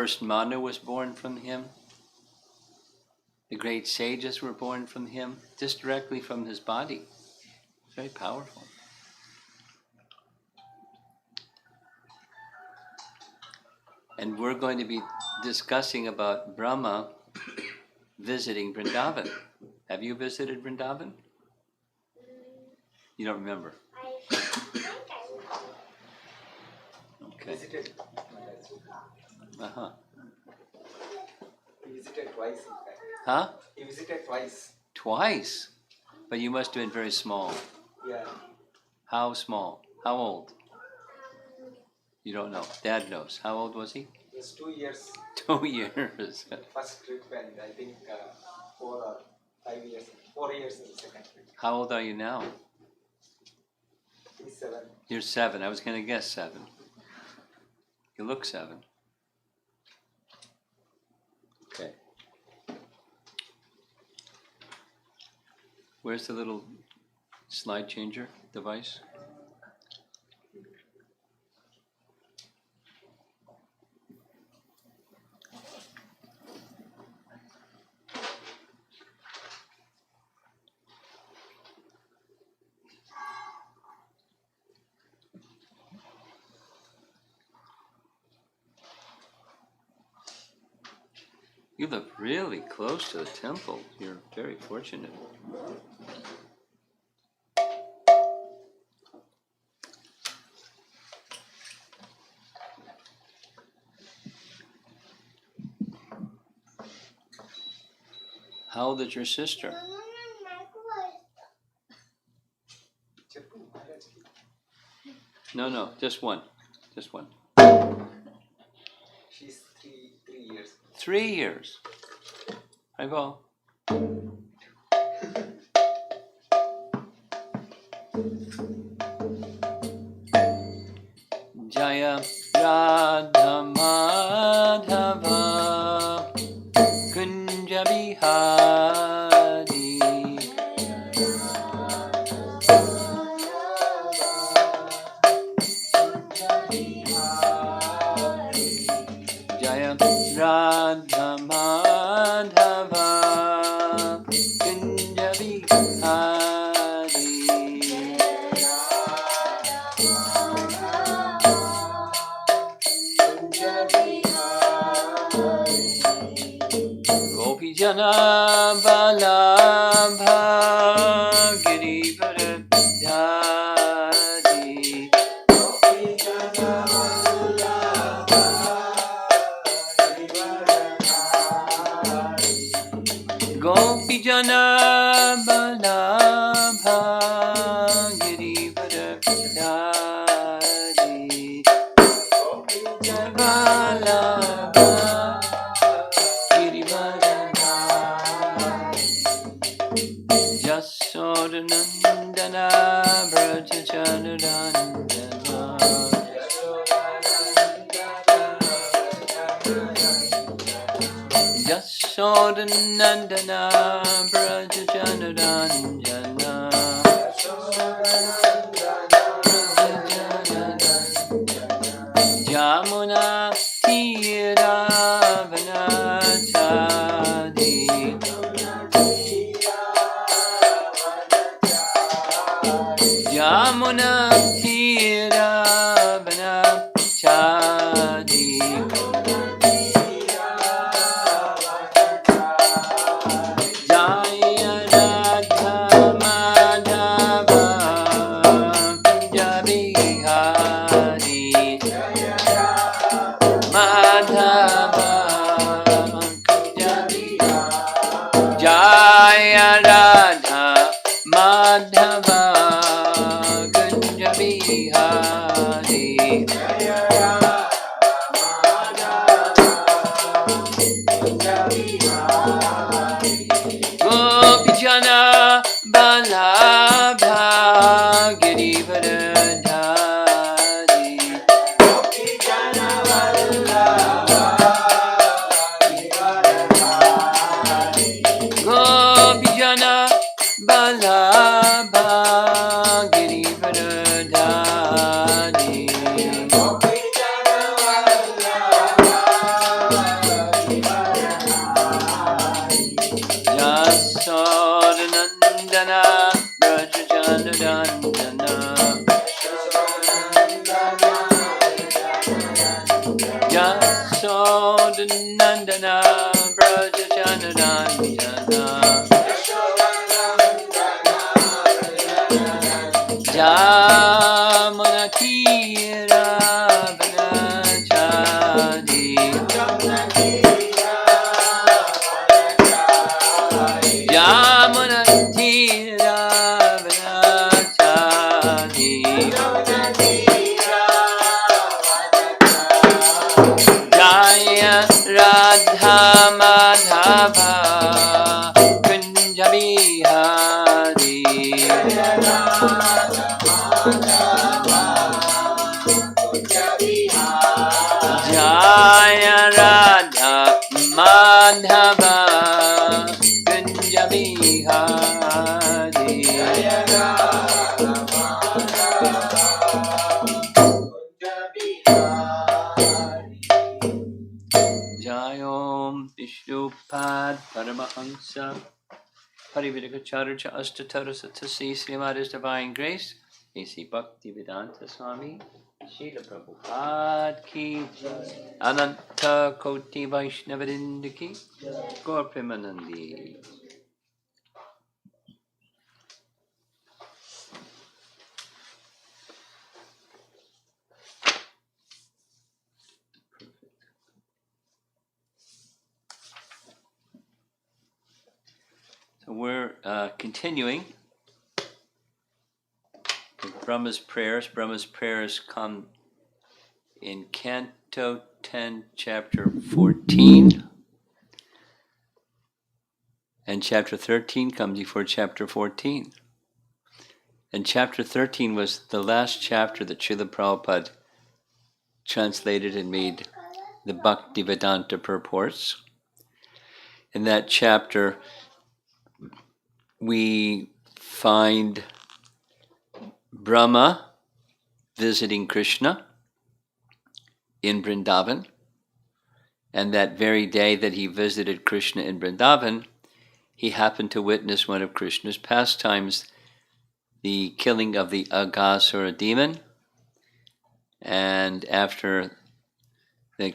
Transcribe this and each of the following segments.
First Manu was born from him. The great sages were born from him, just directly from his body. Very powerful. And we're going to be discussing about Brahma visiting Vrindavan. Have you visited Vrindavan? You don't remember? I think Okay. Visited. Uh-huh. He visited twice, in fact. Huh? He visited twice. Twice? But you must have been very small. Yeah. How small? How old? You don't know. Dad knows. How old was he? It was 2 years. 2 years. First trip, and I think 4 or 5 years. 4 years in the second trip. How old are you now? He's 7. You're 7. I was going to guess 7. You look 7. Okay. Where's the little slide changer device? You live really close to the temple. You're very fortunate. How old is your sister? No, just one. Just one. She's 3 years. 3 years. I go. Jaya Radha Madhava Kunja Bihari Jaya Radha Madhava Kunja Bihari Gopi Jana Balabha Girivara Dhari Gopi Jana Balabha Girivara Dhari Balabha Girivara Jasodanandana Brajachanandana Jasodanandana Brajachanandana Jamuna Tiravanachadi Jamuna Tiravanachadi Jaya Radha Madhava Kunja Bihari Madhava Kunja Bihari Jaya Radha Madhava Kunja Bihari Gopi Jana Balabha Girivara Dhari Yasodhanandana Brajajananandana Jamunatira Vanachadi Jamunatira Vanachadi Jaya Radha Madhava Kunja Bihari Jaya Radha Madhava Kunja Bihari Jayom Vishnupad Paramahansa Parividikacharya Astatara Satasi Srimada's Divine Grace A.C. Bhaktivedanta Swami Srila Prabhupada Ki Ananta Koti Vaishnavadinda Ki Gaur Premanandi. So we're continuing with Brahma's prayers. Brahma's prayers come in Canto 10, Chapter 14. And Chapter 13 comes before Chapter 14. And Chapter 13 was the last chapter that Srila Prabhupada translated and made the Bhaktivedanta purports. In that chapter, we find Brahma visiting Krishna in Vrindavan. And that very day that he visited Krishna in Vrindavan, he happened to witness one of Krishna's pastimes, the killing of the Aghasura demon. And after the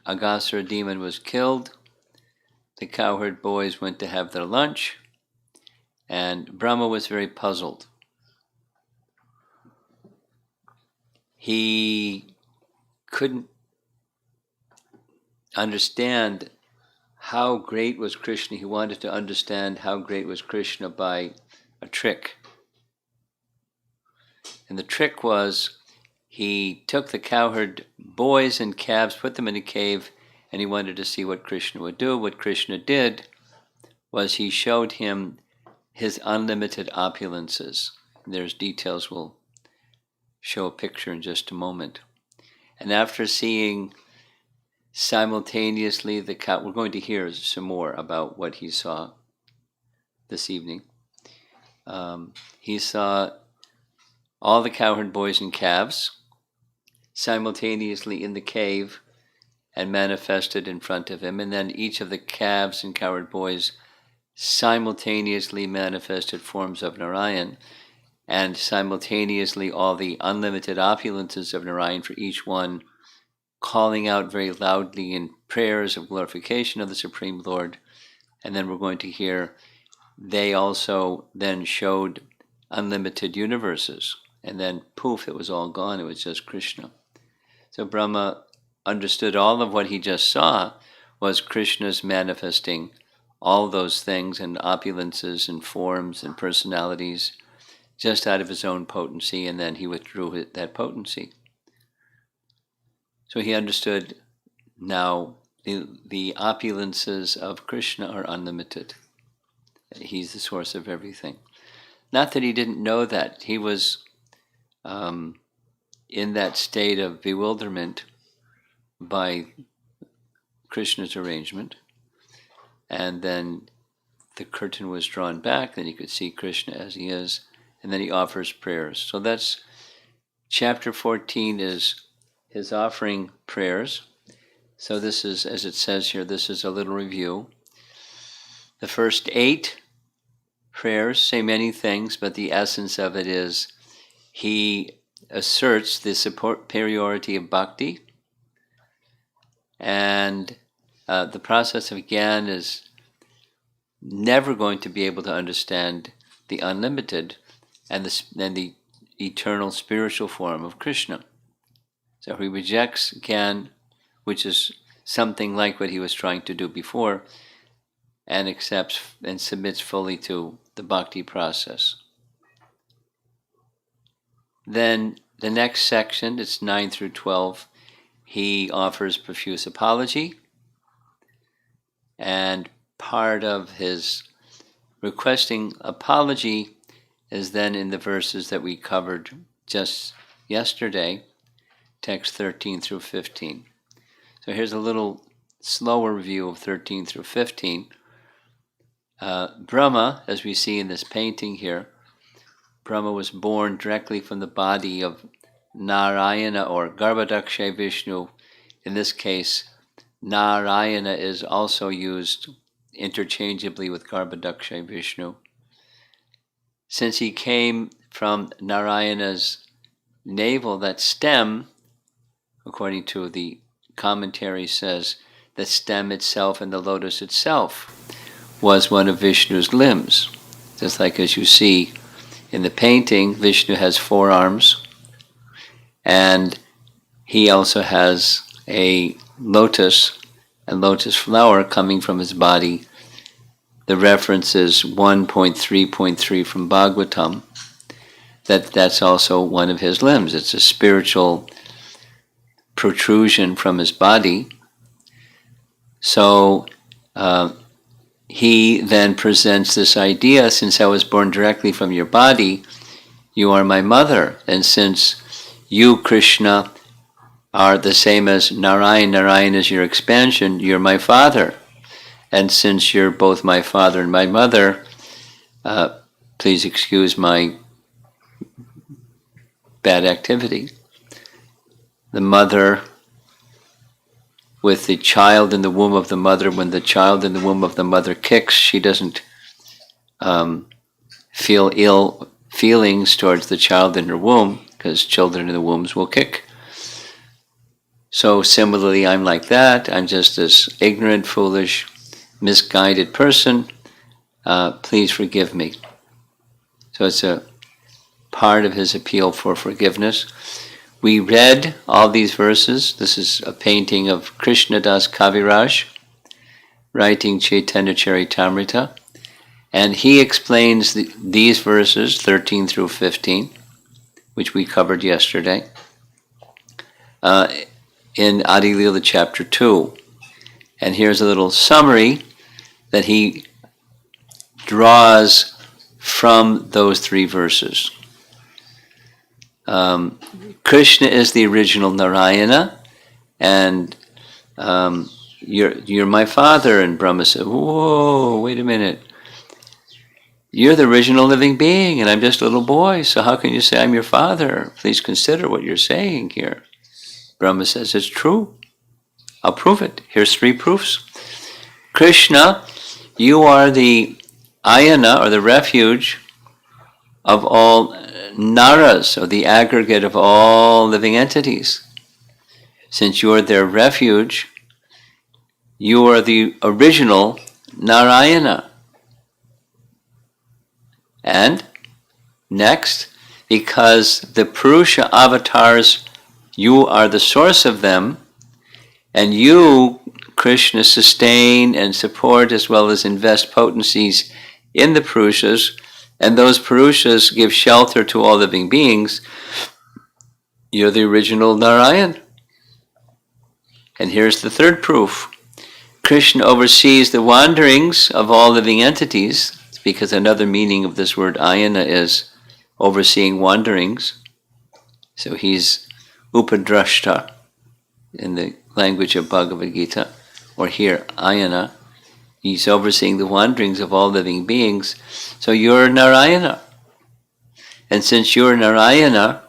Aghasura demon was killed, the cowherd boys went to have their lunch, and Brahma was very puzzled. He couldn't understand how great was Krishna. He wanted to understand how great was Krishna by a trick. And the trick was, he took the cowherd boys and calves, put them in a cave, and he wanted to see what Krishna would do. What Krishna did was he showed him his unlimited opulences. There's details, we'll show a picture in just a moment. And after seeing simultaneously the cow, we're going to hear some more about what he saw this evening. He saw all the cowherd boys and calves simultaneously in the cave and manifested in front of him, and then each of the calves and cowherd boys simultaneously manifested forms of Narayan, and simultaneously all the unlimited opulences of Narayan for each one, calling out very loudly in prayers of glorification of the Supreme Lord. And then we're going to hear they also then showed unlimited universes, and then poof, it was all gone, it was just Krishna. So Brahma understood all of what he just saw was Krishna's manifesting all those things and opulences and forms and personalities just out of his own potency, and then he withdrew that potency. So he understood now the opulences of Krishna are unlimited. He's the source of everything. Not that he didn't know that. He was in that state of bewilderment by Krishna's arrangement. And then the curtain was drawn back, then you could see Krishna as he is, and then he offers prayers. So that's chapter 14 is his offering prayers. So this is, as it says here, this is a little review. The first 8 prayers say many things, but the essence of it is he asserts the superiority of bhakti, And the process of Gyan is never going to be able to understand the unlimited and the eternal spiritual form of Krishna. So he rejects Gyan, which is something like what he was trying to do before, and accepts and submits fully to the bhakti process. Then the next section, it's 9 through 12, he offers profuse apology, and part of his requesting apology is then in the verses that we covered just yesterday, text 13 through 15. So here's a little slower review of 13 through 15. Brahma, as we see in this painting here, Brahma was born directly from the body of Narayana or Garbhodaksha Vishnu. In this case, Narayana is also used interchangeably with Garbhodaksha Vishnu. Since he came from Narayana's navel, that stem, according to the commentary, says the stem itself and the lotus itself was one of Vishnu's limbs. Just like as you see in the painting, Vishnu has 4 arms, and he also has a lotus flower coming from his body. The reference is 1.3.3 from Bhagavatam, that's also one of his limbs. It's a spiritual protrusion from his body. So he then presents this idea, since I was born directly from your body, you are my mother. And since you, Krishna, are the same as Narayan, Narayan is your expansion, you're my father. And since you're both my father and my mother, please excuse my bad activity. The mother with the child in the womb of the mother, when the child in the womb of the mother kicks, she doesn't feel ill feelings towards the child in her womb, because children in the wombs will kick. So similarly, I'm like that. I'm just this ignorant, foolish, misguided person. Please forgive me. So it's a part of his appeal for forgiveness. We read all these verses. This is a painting of Krishnadas Kaviraj, writing Chaitanya Charitamrita. And he explains these verses, 13 through 15, which we covered yesterday, in Adi Lila chapter 2. And here's a little summary that he draws from those 3 verses. Krishna is the original Narayana, and you're my father. And Brahma said, whoa, wait a minute. You're the original living being, and I'm just a little boy, so how can you say I'm your father? Please consider what you're saying here. Brahma says, it's true. I'll prove it. Here's 3 proofs. Krishna, you are the ayana, or the refuge, of all naras, or the aggregate of all living entities. Since you are their refuge, you are the original Narayana. And next, because the Purusha avatars, you are the source of them, and you, Krishna, sustain and support as well as invest potencies in the Purushas, and those Purushas give shelter to all living beings. You're the original Narayan. And here's the 3rd proof. Krishna oversees the wanderings of all living entities, because another meaning of this word ayana is overseeing wanderings. So he's upadrashta in the language of Bhagavad Gita, or here ayana. He's overseeing the wanderings of all living beings. So you're Narayana. And since you're Narayana,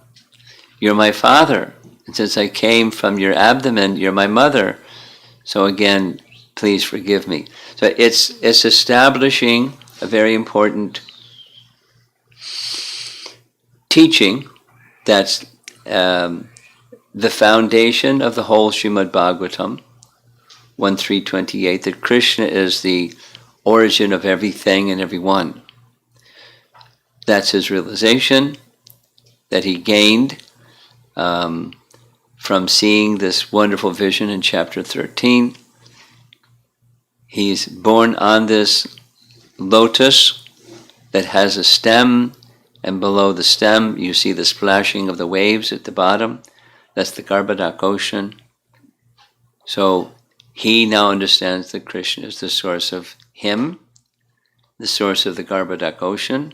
you're my father. And since I came from your abdomen, you're my mother. So again, please forgive me. So it's establishing a very important teaching that's the foundation of the whole Srimad Bhagavatam, 1.3.28, that Krishna is the origin of everything and everyone. That's his realization that he gained from seeing this wonderful vision in chapter 13. He's born on this lotus that has a stem, and below the stem you see the splashing of the waves at the bottom. That's the Garbhodak ocean. So he now understands that Krishna is the source of him, the source of the Garbhodak ocean,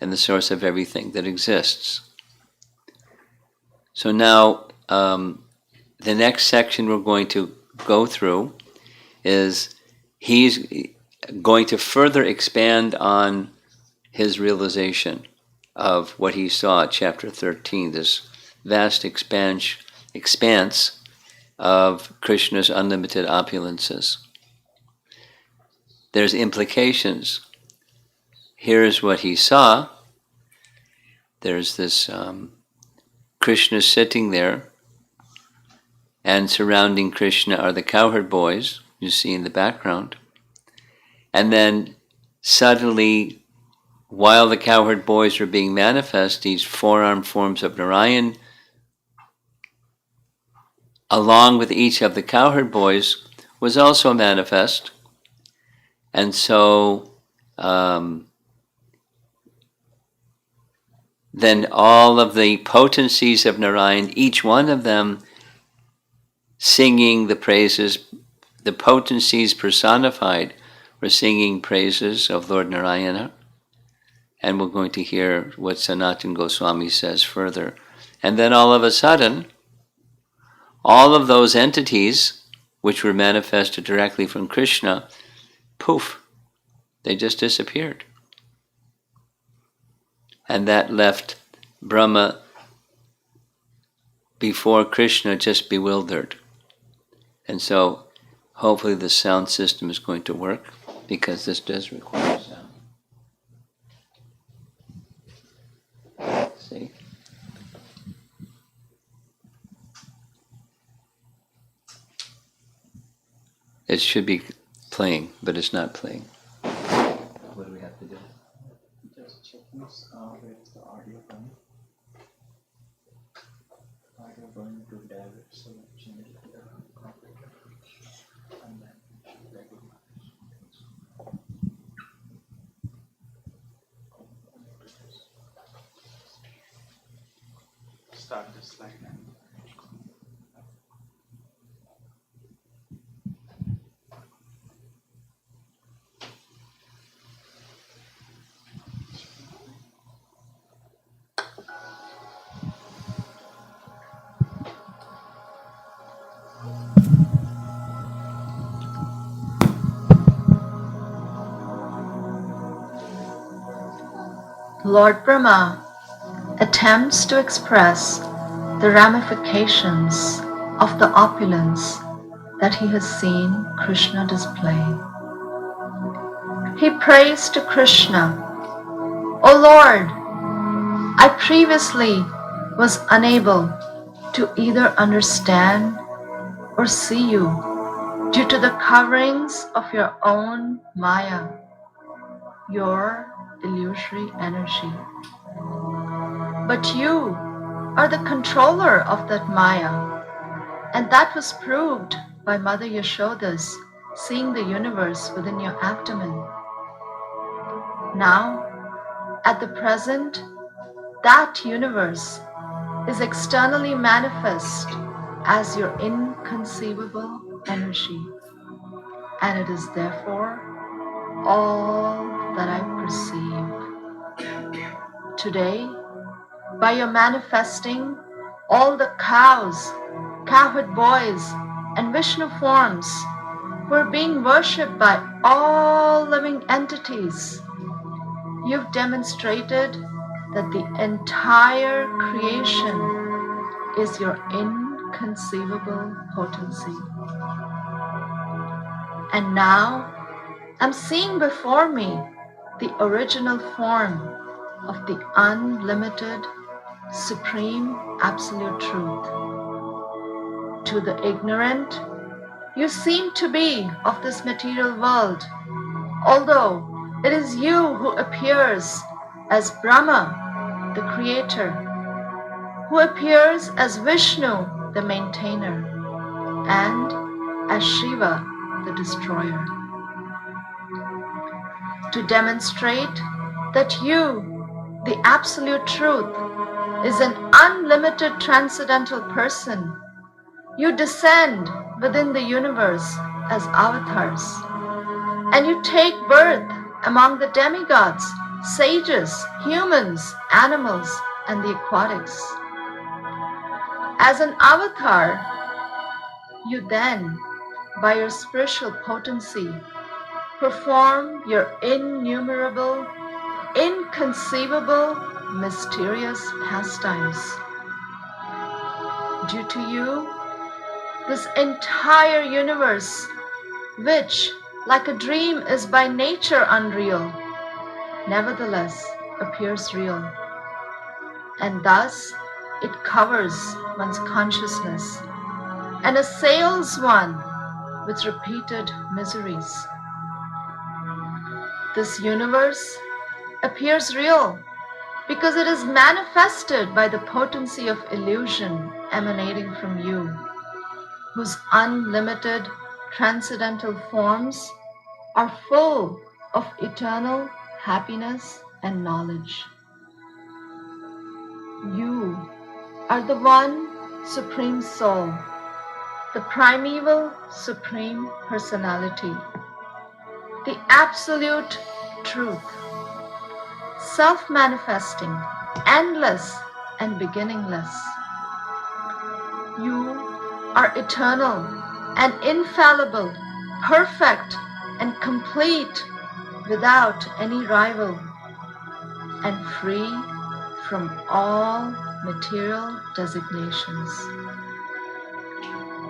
and the source of everything that exists. So now the next section we're going to go through is he's going to further expand on his realization of what he saw at chapter 13, this vast expanse of Krishna's unlimited opulences. There's implications. Here's what he saw. There's this Krishna sitting there, and surrounding Krishna are the cowherd boys you see in the background. And then suddenly, while the cowherd boys are being manifest, these four-armed forms of Narayan, along with each of the cowherd boys, was also manifest. And so then all of the potencies of Narayan, each one of them singing the praises, the potencies personified were singing praises of Lord Narayana. And we're going to hear what Sanatana Goswami says further. And then all of a sudden, all of those entities which were manifested directly from Krishna, poof, they just disappeared. And that left Brahma before Krishna just bewildered. And so hopefully the sound system is going to work, because this does require sound. See? It should be playing, but it's not playing. What do we have to do? Just check this, where is the audio going? Audio going to David, so change it to the computer. And then start the slide now. Lord Brahma attempts to express the ramifications of the opulence that he has seen Krishna display. He prays to Krishna, "O Lord, I previously was unable to either understand or see you due to the coverings of your own Maya, your illusory energy. But you are the controller of that Maya, and that was proved by Mother Yashoda's seeing the universe within your abdomen. Now, at the present, that universe is externally manifest as your inconceivable energy, and it is therefore all that I perceive. Today, by your manifesting, all the cows, cowherd boys, and Vishnu forms were being worshipped by all living entities. You've demonstrated that the entire creation is your inconceivable potency. And now I'm seeing before me the original form of the unlimited, supreme, absolute truth. To the ignorant, You seem to be of this material world, although it is you who appears as Brahma, the creator, who appears as Vishnu, the maintainer, and as Shiva, the destroyer. To demonstrate that you, the Absolute Truth, is an unlimited transcendental person, you descend within the universe as avatars, and you take birth among the demigods, sages, humans, animals, and the aquatics. As an avatar, you then, by your spiritual potency, perform your innumerable, inconceivable, mysterious pastimes. Due to you, this entire universe, which, like a dream, is by nature unreal, nevertheless appears real, and thus it covers one's consciousness and assails one with repeated miseries. This universe appears real because it is manifested by the potency of illusion emanating from you, whose unlimited transcendental forms are full of eternal happiness and knowledge. You are the one Supreme Soul, the primeval Supreme Personality, the Absolute Truth, self-manifesting, endless and beginningless. You are eternal and infallible, perfect and complete, without any rival, and free from all material designations.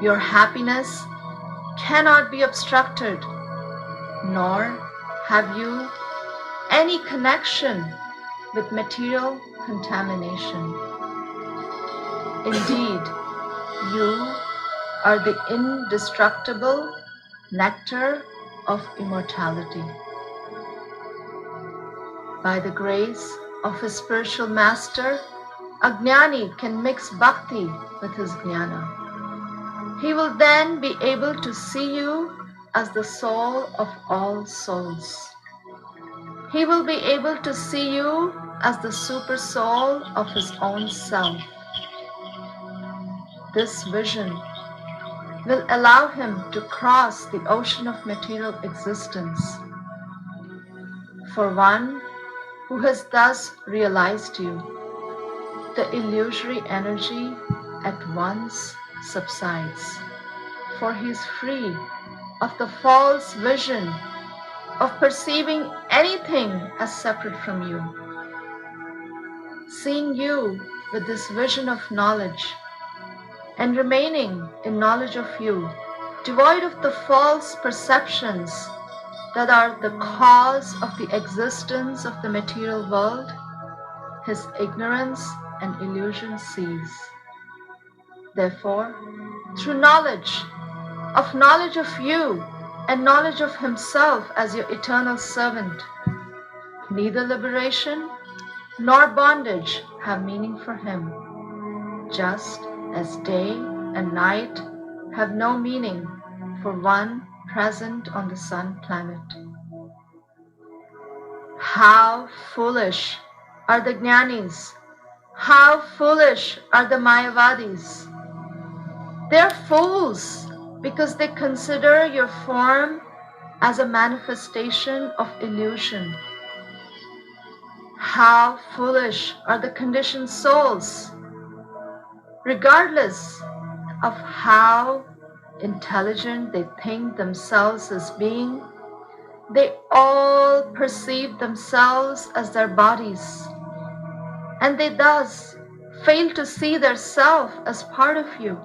Your happiness cannot be obstructed, nor have you any connection with material contamination. Indeed, you are the indestructible nectar of immortality. By the grace of his spiritual master, a jnani can mix bhakti with his jnana. He will then be able to see you as the soul of all souls. He will be able to see you as the super soul of his own self. This vision will allow him to cross the ocean of material existence. For one who has thus realized you, the illusory energy at once subsides, for he is free of the false vision of perceiving anything as separate from you. Seeing you with this vision of knowledge, and remaining in knowledge of you, devoid of the false perceptions that are the cause of the existence of the material world, his ignorance and illusion cease. Therefore, through knowledge of you and knowledge of himself as your eternal servant, neither liberation nor bondage have meaning for him, just as day and night have no meaning for one present on the sun planet. How foolish are the jnanis! How foolish are the Mayavadis! They are fools because they consider your form as a manifestation of illusion. How foolish are the conditioned souls! Regardless of how intelligent they think themselves as being, they all perceive themselves as their bodies, and they thus fail to see their self as part of you.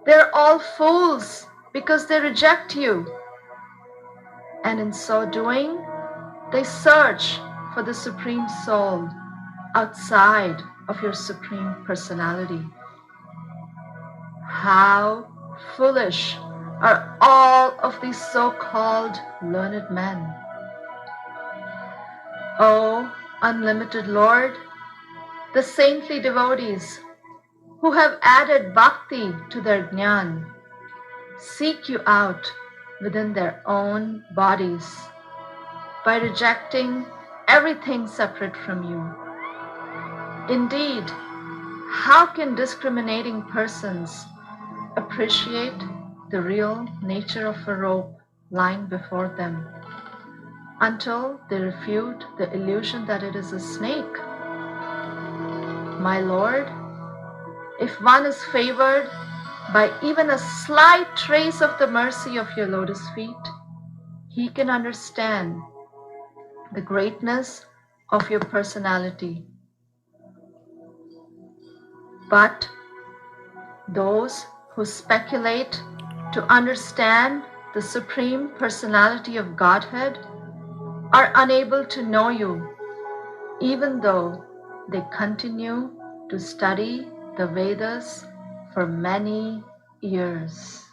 They're all fools because they reject you, and in so doing, they search for the Supreme Soul outside of your Supreme Personality. How foolish are all of these so-called learned men. O unlimited Lord, the saintly devotees who have added bhakti to their jnana seek you out within their own bodies by rejecting everything separate from you. Indeed, how can discriminating persons appreciate the real nature of a rope lying before them until they refute the illusion that it is a snake? My Lord, if one is favored by even a slight trace of the mercy of your lotus feet, he can understand the greatness of your personality. But those who speculate to understand the Supreme Personality of Godhead are unable to know you, even though they continue to study the Vedas for many years.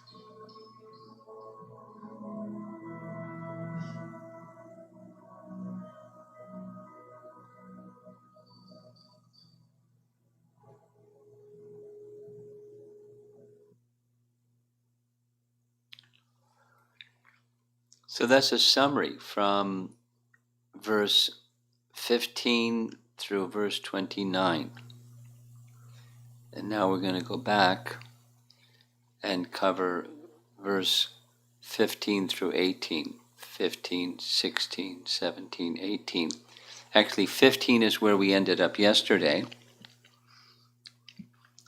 So that's a summary from verse 15 through verse 29. And now we're going to go back and cover verse 15 through 18. 15, 16, 17, 18. Actually, 15 is where we ended up yesterday.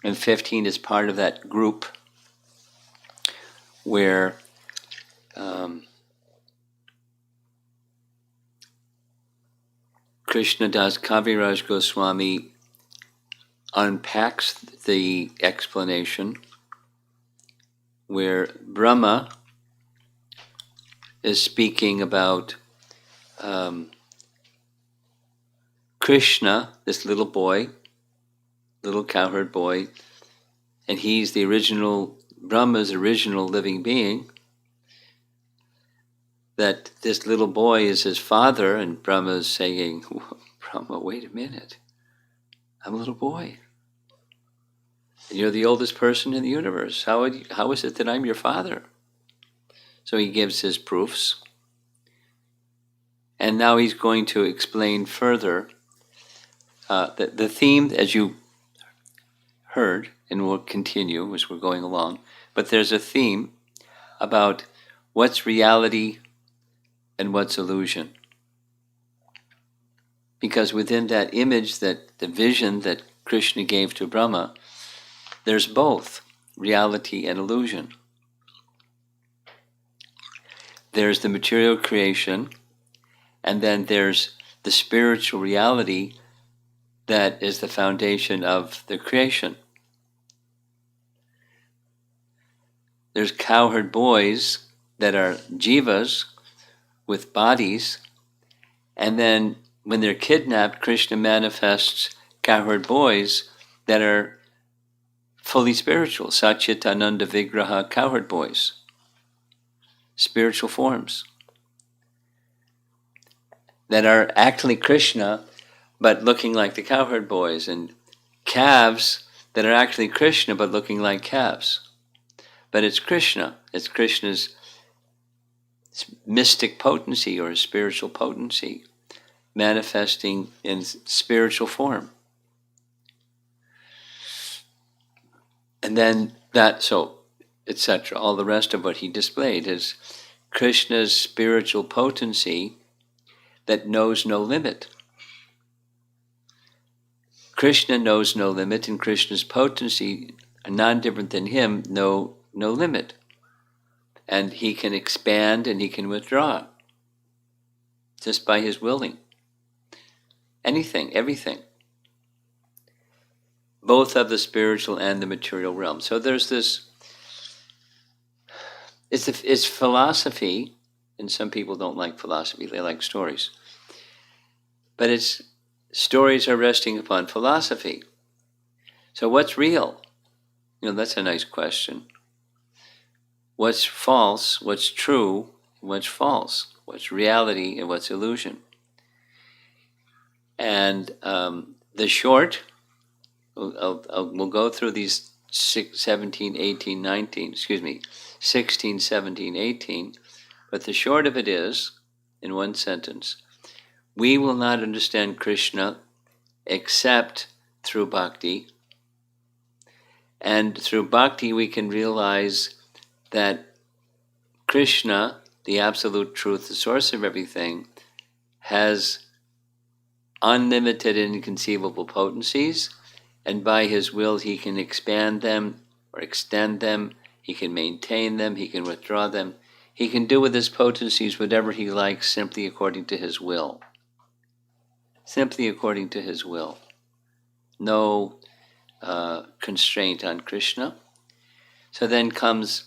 And 15 is part of that group where Krishnadas Kaviraj Goswami unpacks the explanation, where Brahma is speaking about Krishna, this little boy, little cowherd boy, and he's the original, Brahma's original living being, that this little boy is his father, and Brahma is saying, Brahma, wait a minute, I'm a little boy. And you're the oldest person in the universe. How is it that I'm your father? So he gives his proofs. And now he's going to explain further the theme, as you heard, and will continue as we're going along. But there's a theme about what's reality and what's illusion. Because within that image, that the vision that Krishna gave to Brahma, there's both reality and illusion. There's the material creation, and then there's the spiritual reality that is the foundation of the creation. There's cowherd boys that are jivas with bodies, and then when they're kidnapped, Krishna manifests cowherd boys that are fully spiritual, Satchitananda Vigraha cowherd boys, spiritual forms that are actually Krishna but looking like the cowherd boys, and calves that are actually Krishna but looking like calves. But it's Krishna. It's Krishna's mystic potency or spiritual potency manifesting in spiritual form. And then that, so, etc. All the rest of what he displayed is Krishna's spiritual potency that knows no limit. Krishna knows no limit, and Krishna's potency, non-different than him, no limit. And he can expand and he can withdraw just by his willing. Anything, everything. Both of the spiritual and the material realm. So there's this, it's philosophy, and some people don't like philosophy, they like stories. But stories are resting upon philosophy. So what's real? That's a nice question. what's false, what's true, what's false, what's reality, and what's illusion. And the short, we'll go through these 17, 18, 19, 16, 17, 18, but the short of it is, in one sentence, we will not understand Krishna except through bhakti. And through bhakti we can realize that Krishna, the absolute truth, the source of everything, has unlimited and inconceivable potencies, and by his will he can expand them or extend them, he can maintain them, he can withdraw them. He can do with his potencies whatever he likes, simply according to his will. Simply according to his will. No constraint on Krishna. So then comes,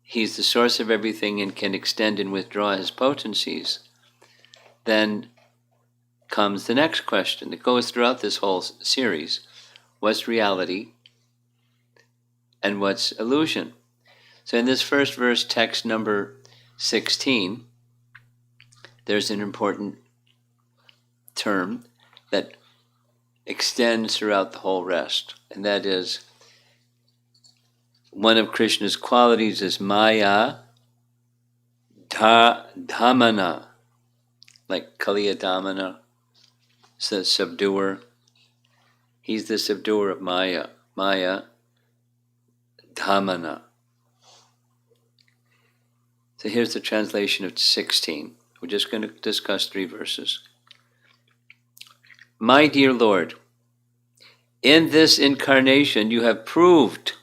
he's the source of everything and can extend and withdraw his potencies. Then comes the next question that goes throughout this whole series. What's reality and what's illusion? So in this first verse, text number 16, there's an important term that extends throughout the whole rest, and that is, one of Krishna's qualities is Maya Dhamana, like Kaliya Dhamana, the subduer. He's the subduer of Maya, Maya Dhamana. So here's the translation of 16. We're just going to discuss 3 verses. My dear Lord, in this incarnation you have proved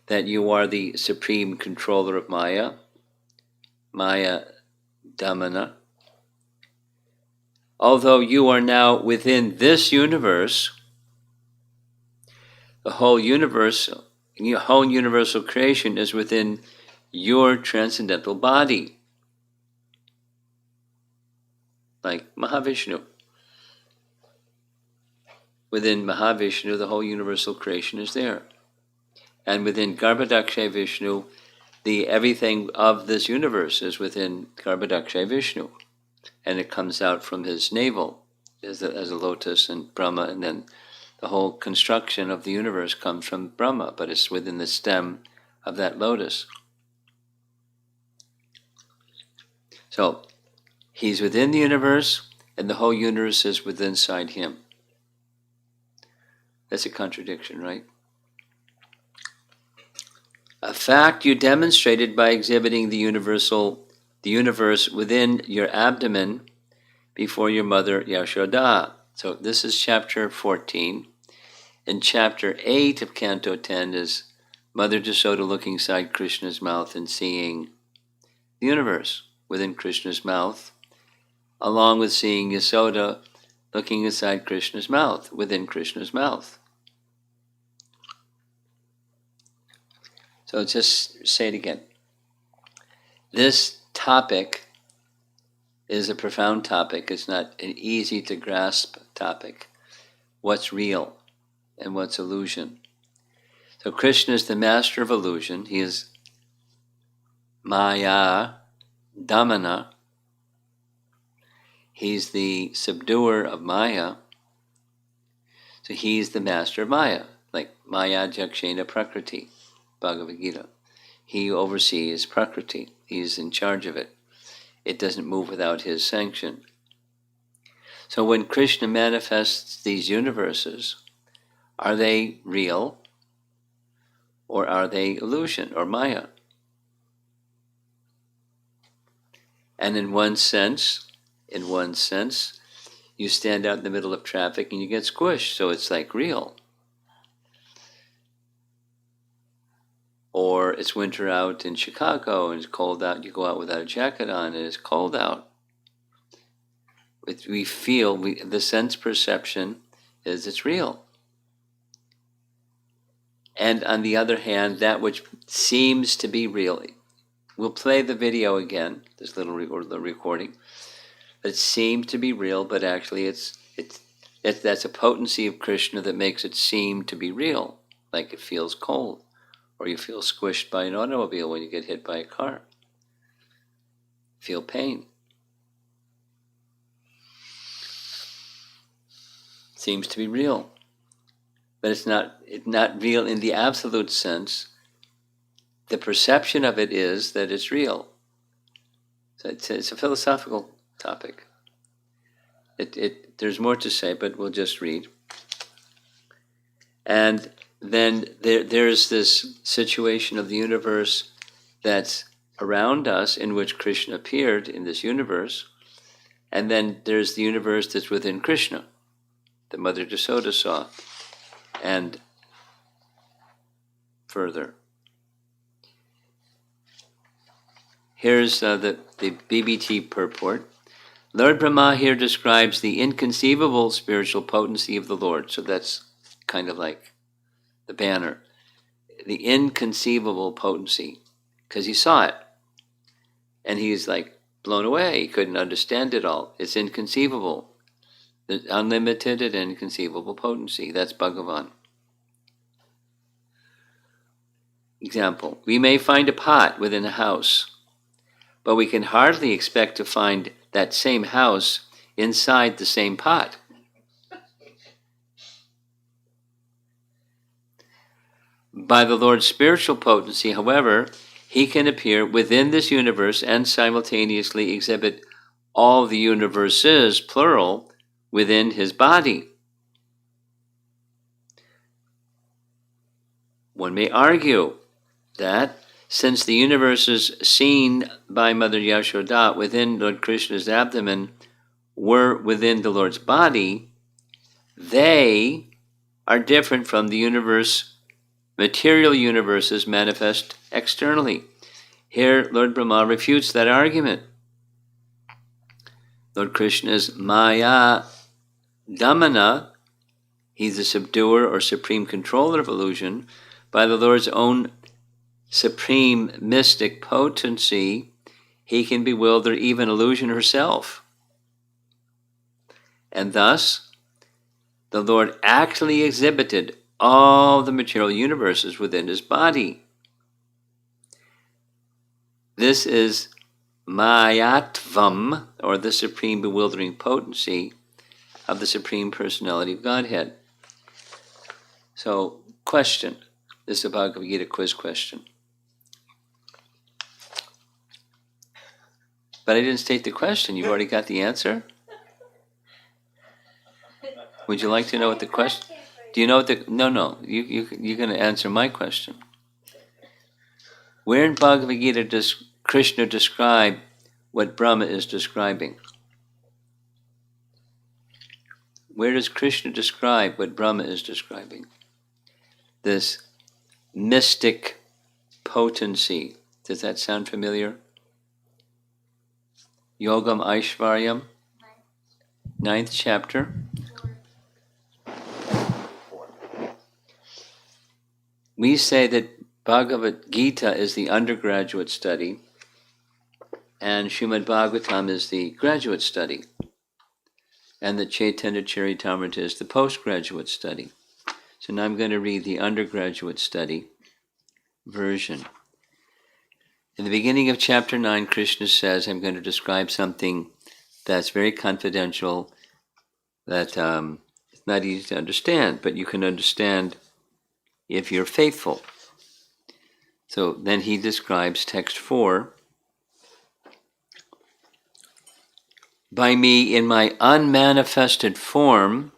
that you are the supreme controller of Maya, Maya Dhamana. Although you are now within this universe, the whole universal creation is within your transcendental body, like Mahavishnu. Within Mahavishnu, the whole universal creation is there. And within Garbhodakshay Vishnu, the everything of this universe is within Garbhodakshay Vishnu. And it comes out from his navel as a lotus and Brahma, and then the whole construction of the universe comes from Brahma, but it's within the stem of that lotus. So, he's within the universe, and the whole universe is within inside him. That's a contradiction, right? A fact you demonstrated by exhibiting the universe within your abdomen before your mother Yashoda. So this is chapter 14. And chapter 8 of Canto 10 is Mother Jasoda looking inside Krishna's mouth and seeing the universe within Krishna's mouth, along with seeing Yasoda looking inside Krishna's mouth, within Krishna's mouth. So just say it again. This topic is a profound topic. It's not an easy to grasp topic. What's real and what's illusion? So Krishna is the master of illusion. He is Maya Dhamana. He's the subduer of Maya. So he's the master of Maya, like Maya Jakshena Prakriti, Bhagavad Gita. He oversees Prakriti. He's in charge of it. It doesn't move without his sanction. So when Krishna manifests these universes, are they real or are they illusion or Maya? And in one sense, you stand out in the middle of traffic and you get squished, so it's like real. Or it's winter out in Chicago and it's cold out, you go out without a jacket on and it's cold out. We feel, the sense perception is it's real. And on the other hand, that which seems to be real, we'll play the video again, this little recording, that seemed to be real, but actually that's a potency of Krishna that makes it seem to be real, like it feels cold, Or you feel squished by an automobile when you get hit by a car. Feel pain. Seems to be real. But it's not real in the absolute sense. The perception of it is that it's real. So it's a philosophical topic. There's more to say, but we'll just read. And then there's this situation of the universe that's around us, in which Krishna appeared in this universe. And then there's the universe that's within Krishna, that Mother Yasoda saw. And further. Here's the BBT purport. Lord Brahma here describes the inconceivable spiritual potency of the Lord. So that's kind of like the banner. The inconceivable potency. Because he saw it. And he's like blown away. He couldn't understand it all. It's inconceivable. The unlimited and inconceivable potency. That's Bhagavan. Example. We may find a pot within a house, but we can hardly expect to find that same house inside the same pot. By the Lord's spiritual potency, however, he can appear within this universe and simultaneously exhibit all the universes, plural, within his body. One may argue that since the universes seen by Mother Yashoda within Lord Krishna's abdomen were within the Lord's body, they are different from the material universes manifest externally. Here, Lord Brahma refutes that argument. Lord Krishna's Maya Damana, he's the subduer or supreme controller of illusion. By the Lord's own supreme mystic potency, he can bewilder even illusion herself. And thus, the Lord actually exhibited all the material universes within his body. This is Mayatvam, or the supreme bewildering potency of the Supreme Personality of Godhead. So, question. This is a Bhagavad Gita quiz question. But I didn't state the question. You've already got the answer? Would you like to know what the question? Do you know what the... No. You're going to answer my question. Where in Bhagavad Gita does Krishna describe what Brahma is describing? Where does Krishna describe what Brahma is describing? This mystic potency. Does that sound familiar? Yogam Aishvaryam, 9th chapter. We say that Bhagavad Gita is the undergraduate study and Srimad Bhagavatam is the graduate study, and the Chaitanya Charitamrita is the postgraduate study. So now I'm going to read the undergraduate study version. In the beginning of chapter 9, Krishna says, I'm going to describe something that's very confidential, that it's not easy to understand, but you can understand if you're faithful. So then he describes text 4. By me in my unmanifested form,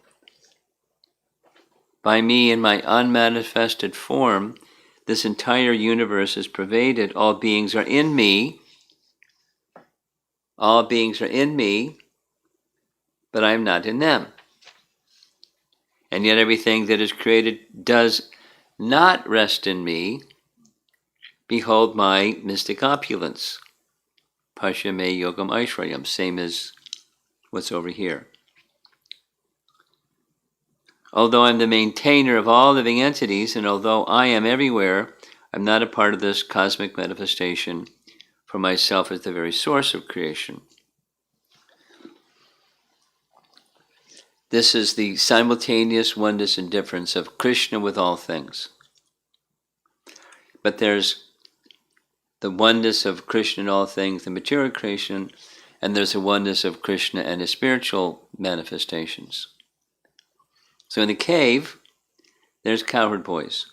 this entire universe is pervaded. All beings are in me. All beings are in me, but I am not in them. And yet everything that is created does not rest in me. Behold my mystic opulence. Pasha me yogam aishvaryam, same as what's over here. Although I'm the maintainer of all living entities, and although I am everywhere, I'm not a part of this cosmic manifestation, for myself is the very source of creation. This is the simultaneous oneness and difference of Krishna with all things. But there's the oneness of Krishna in all things, the material creation, and there's a oneness of Krishna and his spiritual manifestations. So in the cave, there's cowherd boys.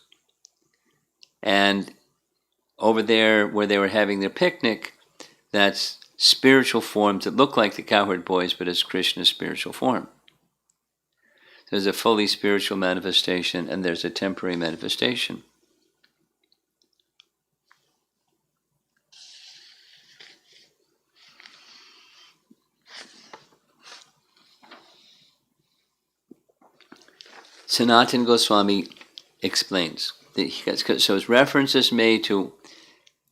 And over there where they were having their picnic, that's spiritual forms that look like the cowherd boys, but it's Krishna's spiritual form. There's a fully spiritual manifestation and there's a temporary manifestation. Sanatana Goswami explains that so his reference is made to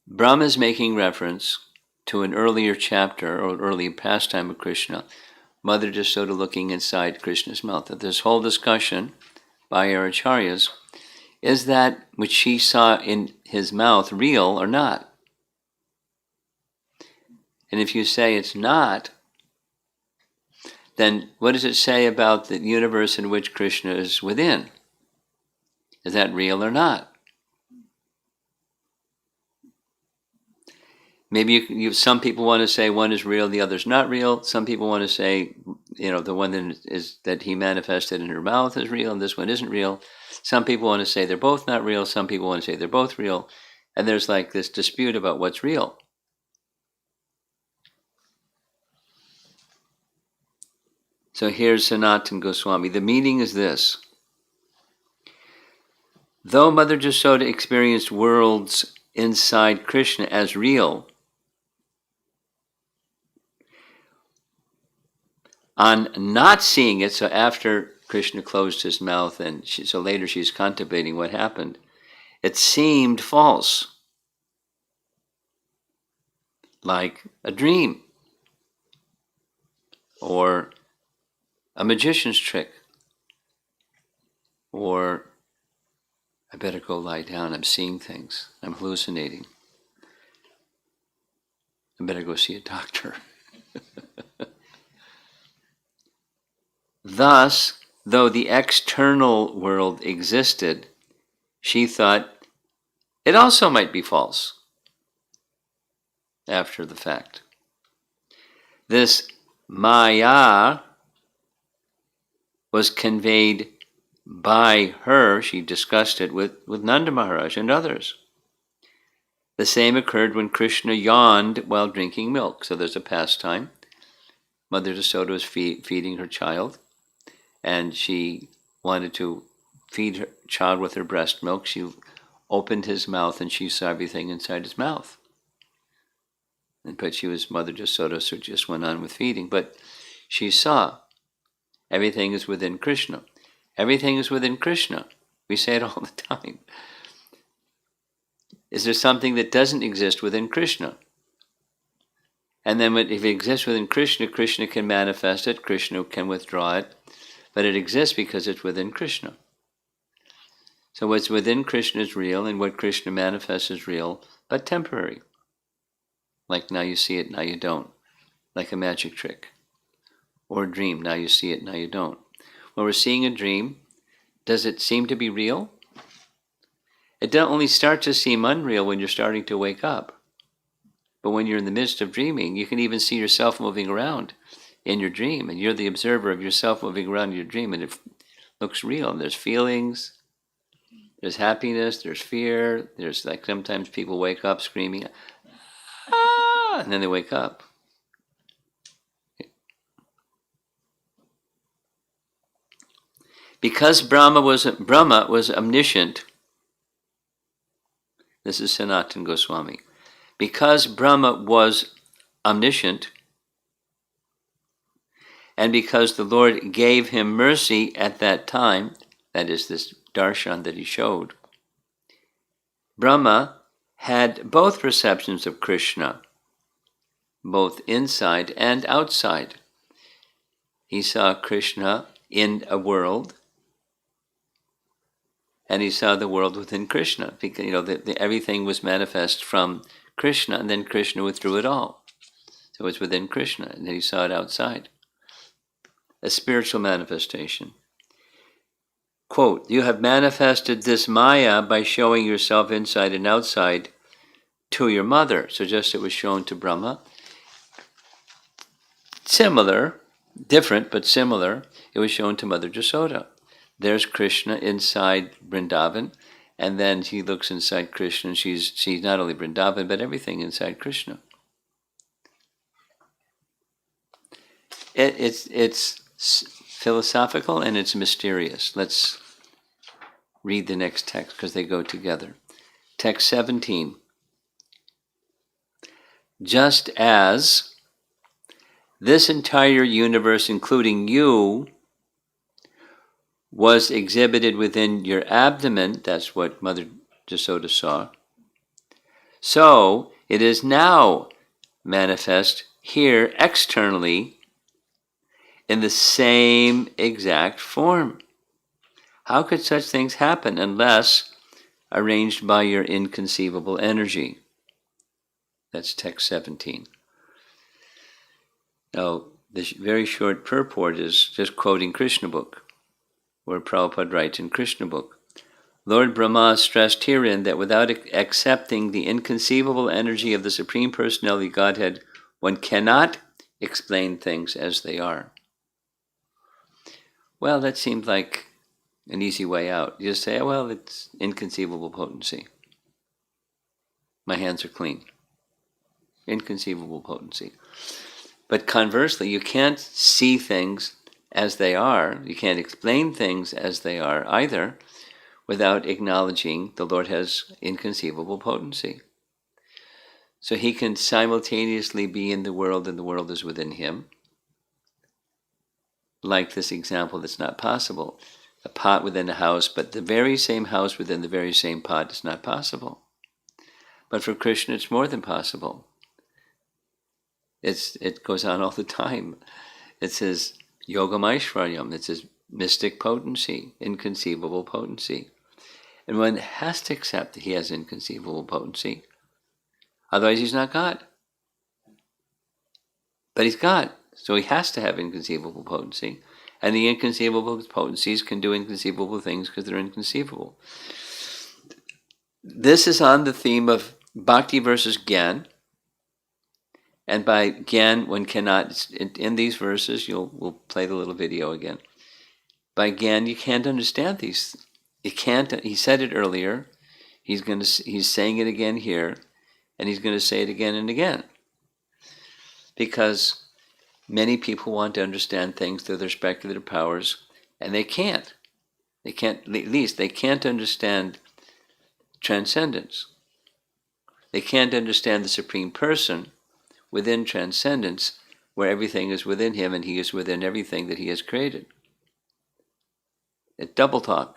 Brahma is making reference to an earlier chapter or earlier pastime of Krishna, Mother Jasoda looking inside Krishna's mouth. That this whole discussion by our acharyas is that which she saw in his mouth real or not? And if you say it's not, then what does it say about the universe in which Krishna is within? Is that real or not? Maybe some people want to say one is real, the other's not real. Some people want to say, the one that he manifested in her mouth is real and this one isn't real. Some people want to say they're both not real. Some people want to say they're both real. And there's like this dispute about what's real. So here's Sanatana Goswami. The meaning is this. Though Mother Jasoda experienced worlds inside Krishna as real, on not seeing it, so after Krishna closed his mouth and so later she's contemplating what happened, it seemed false, like a dream or a magician's trick, or I better go lie down, I'm seeing things, I'm hallucinating, I better go see a doctor. Thus, though the external world existed, she thought it also might be false after the fact. This Maya was conveyed by her, she discussed it with Nanda Maharaj and others. The same occurred when Krishna yawned while drinking milk. So there's a pastime. Mother Jasoda was feeding her child, and she wanted to feed her child with her breast milk. She opened his mouth and she saw everything inside his mouth. But she was Mother Jasoda, so just went on with feeding. But she saw everything is within Krishna. Everything is within Krishna. We say it all the time. Is there something that doesn't exist within Krishna? And then if it exists within Krishna, Krishna can manifest it, Krishna can withdraw it, but it exists because it's within Krishna. So what's within Krishna is real, and what Krishna manifests is real, but temporary. Like now you see it, now you don't. Like a magic trick. Or a dream, now you see it, now you don't. When we're seeing a dream, does it seem to be real? It don't only start to seem unreal when you're starting to wake up. But when you're in the midst of dreaming, you can even see yourself moving around in your dream, and you're the observer of yourself moving around in your dream, and it looks real. And there's feelings, there's happiness, there's fear, there's like sometimes people wake up screaming, ah, and then they wake up. Because Brahma was omniscient, this is Sanatana Goswami. Because Brahma was omniscient, and because the Lord gave him mercy at that time, that is this darshan that he showed, Brahma had both perceptions of Krishna, both inside and outside. He saw Krishna in a world, and he saw the world within Krishna, because everything was manifest from Krishna, and then Krishna withdrew it all. So it's within Krishna, and then he saw it outside. A spiritual manifestation. quote, you have manifested this Maya by showing yourself inside and outside to your mother. So just it was shown to Brahma. Similar, different, but similar, it was shown to Mother Jasoda. There's Krishna inside Vrindavan, and then he looks inside Krishna, and she's not only Vrindavan, but everything inside Krishna. It's philosophical and it's mysterious. Let's read the next text because they go together. Text 17. Just as this entire universe, including you, was exhibited within your abdomen, that's what Mother Jasoda saw, so it is now manifest here externally in the same exact form. How could such things happen unless arranged by your inconceivable energy? That's text 17. Now, this very short purport is just quoting Krishna book, where Prabhupada writes in Krishna book. Lord Brahma stressed herein that without accepting the inconceivable energy of the Supreme Personality of Godhead, one cannot explain things as they are. Well, that seemed like an easy way out. You just say, oh, well, it's inconceivable potency. My hands are clean. Inconceivable potency. But conversely, you can't see things as they are. You can't explain things as they are either without acknowledging the Lord has inconceivable potency. So he can simultaneously be in the world and the world is within him. Like this example that's not possible. A pot within a house, but the very same house within the very same pot is not possible. But for Krishna, it's more than possible. It goes on all the time. It's his yogam aishvaryam, it's his mystic potency, inconceivable potency. And one has to accept that he has inconceivable potency. Otherwise he's not God. But he's God, so he has to have inconceivable potency. And the inconceivable potencies can do inconceivable things because they're inconceivable. This is on the theme of bhakti versus gyan. And by gyan, one cannot, in these verses, we'll play the little video again. By gyan, you can't understand these. You can't, he said it earlier, he's saying it again here, and he's going to say it again and again. Because many people want to understand things through their speculative powers, and they can't. They can't, at least they can't understand transcendence. They can't understand the Supreme Person within transcendence, where everything is within him and he is within everything that he has created. It's double talk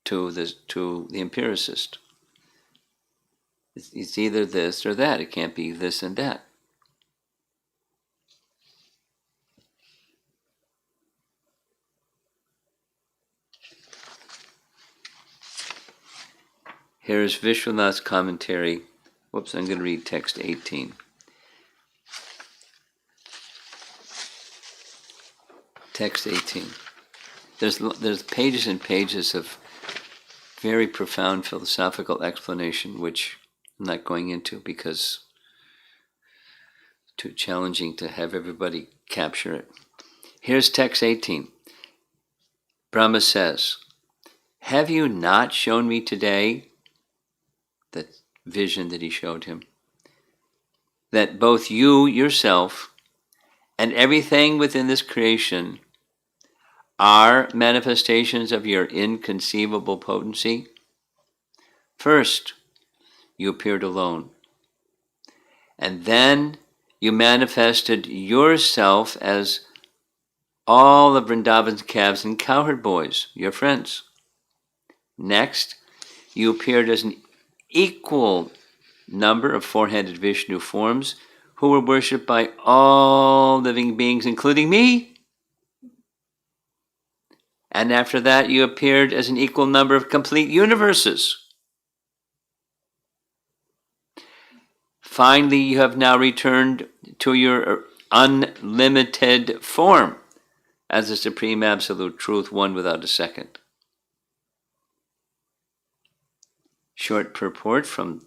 to the empiricist. It's either this or that. It can't be this and that. Here's Vishwanath's commentary. Whoops, I'm going to read text 18. Text 18. There's pages and pages of very profound philosophical explanation, which I'm not going into because it's too challenging to have everybody capture it. Here's text 18. Brahma says, have you not shown me today, that vision that he showed him, that both you yourself and everything within this creation are manifestations of your inconceivable potency? First, you appeared alone, and then you manifested yourself as all of Vrindavan's calves and cowherd boys, your friends. Next, you appeared as an equal number of four-handed Vishnu forms who were worshipped by all living beings, including me. And after that, you appeared as an equal number of complete universes. Finally, you have now returned to your unlimited form as the supreme absolute truth, one without a second. Short purport from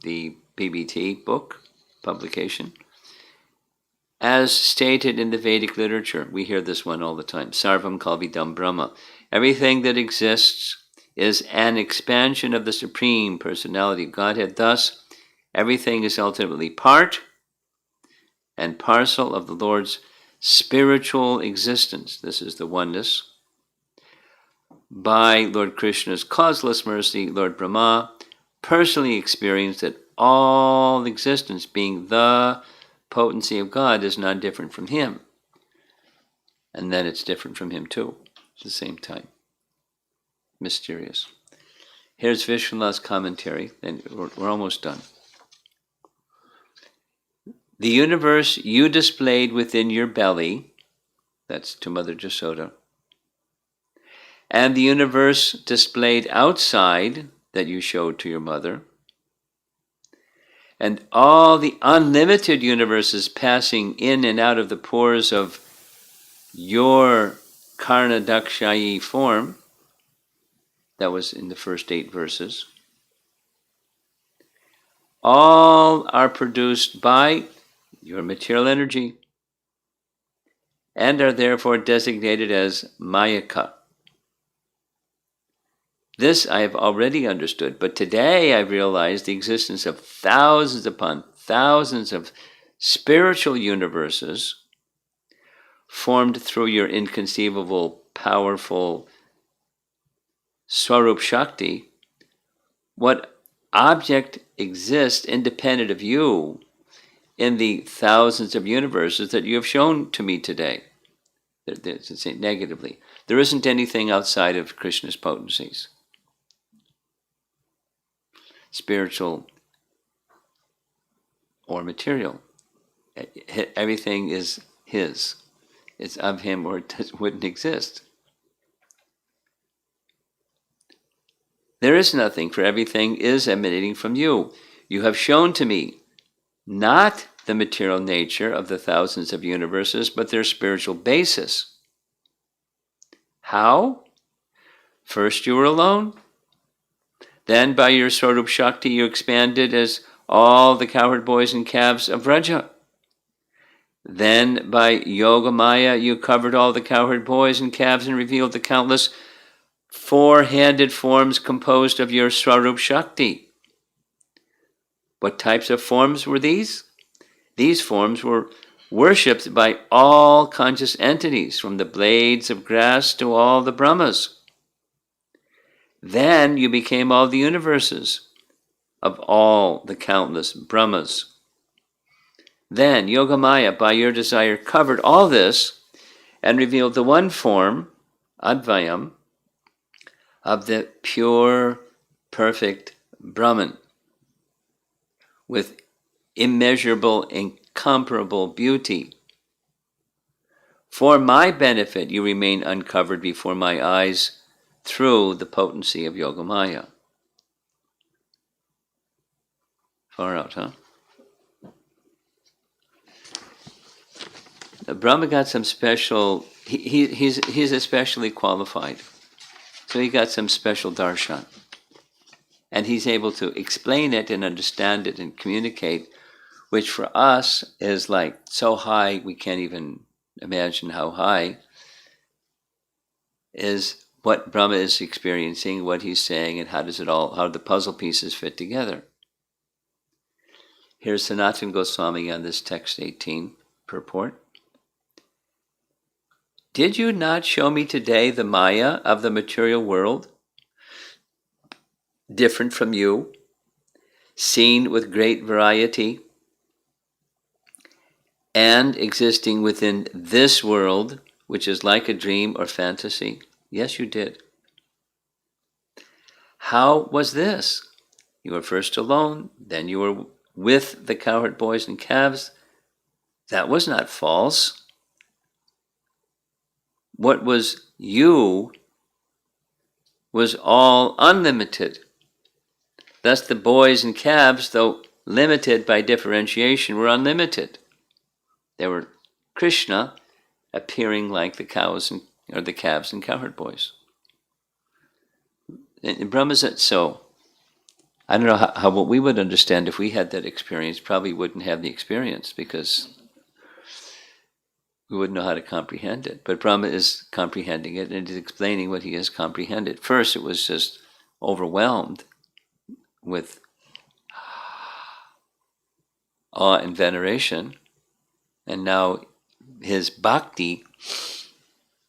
the BBT book publication. As stated in the Vedic literature, we hear this one all the time, Sarvam Kalvidam Brahma. Everything that exists is an expansion of the Supreme Personality of Godhead. Thus, everything is ultimately part and parcel of the Lord's spiritual existence. This is the oneness. By Lord Krishna's causeless mercy, Lord Brahma personally experienced that all existence, being the potency of God, is not different from him. And then it's different from him too, at the same time. Mysterious. Here's Vishwanath's commentary, and we're almost done. The universe you displayed within your belly, that's to Mother Jasoda, and the universe displayed outside that you showed to your mother, and all the unlimited universes passing in and out of the pores of your Karnadakshayi form, that was in the first 8 verses, all are produced by your material energy and are therefore designated as Mayaka. This I have already understood, but today I realize the existence of thousands upon thousands of spiritual universes formed through your inconceivable, powerful Swarup Shakti. What object exists independent of you in the thousands of universes that you have shown to me today? Negatively, there isn't anything outside of Krishna's potencies, spiritual or material. Everything is his. It's of him, or it wouldn't exist. There is nothing, for everything is emanating from you. You have shown to me not the material nature of the thousands of universes, but their spiritual basis. How? First you were alone. Then by your Swarup Shakti you expanded as all the cowherd boys and calves of Vraja. Then by Yoga Maya you covered all the cowherd boys and calves and revealed the countless 4-handed forms composed of your Swarup Shakti. What types of forms were these? These forms were worshipped by all conscious entities, from the blades of grass to all the Brahmas. Then you became all the universes of all the countless Brahmas. Then Yogamaya, by your desire, covered all this and revealed the one form, Advayam, of the pure, perfect Brahman, with immeasurable, incomparable beauty. For my benefit, you remain uncovered before my eyes through the potency of Yogamaya. Far out, huh? Brahma got some special, he's especially qualified. So he got some special darshan. And he's able to explain it and understand it and communicate, which for us is like so high we can't even imagine how high, is what Brahma is experiencing, what he's saying, and how the puzzle pieces fit together. Here's Sanatana Goswami on this text 18 purport. Did you not show me today the Maya of the material world, different from you, seen with great variety, and existing within this world, which is like a dream or fantasy? Yes, you did. How was this? You were first alone, then you were with the cowherd boys and calves. That was not false. What was you was all unlimited. Thus the boys and calves, though limited by differentiation, were unlimited. They were Krishna, appearing like the cows or the calves and cowherd boys. And Brahma's so. I don't know how what we would understand if we had that experience. Probably wouldn't have the experience because we wouldn't know how to comprehend it. But Brahma is comprehending it and is explaining what he has comprehended. First, it was just overwhelmed with awe and veneration, and now his bhakti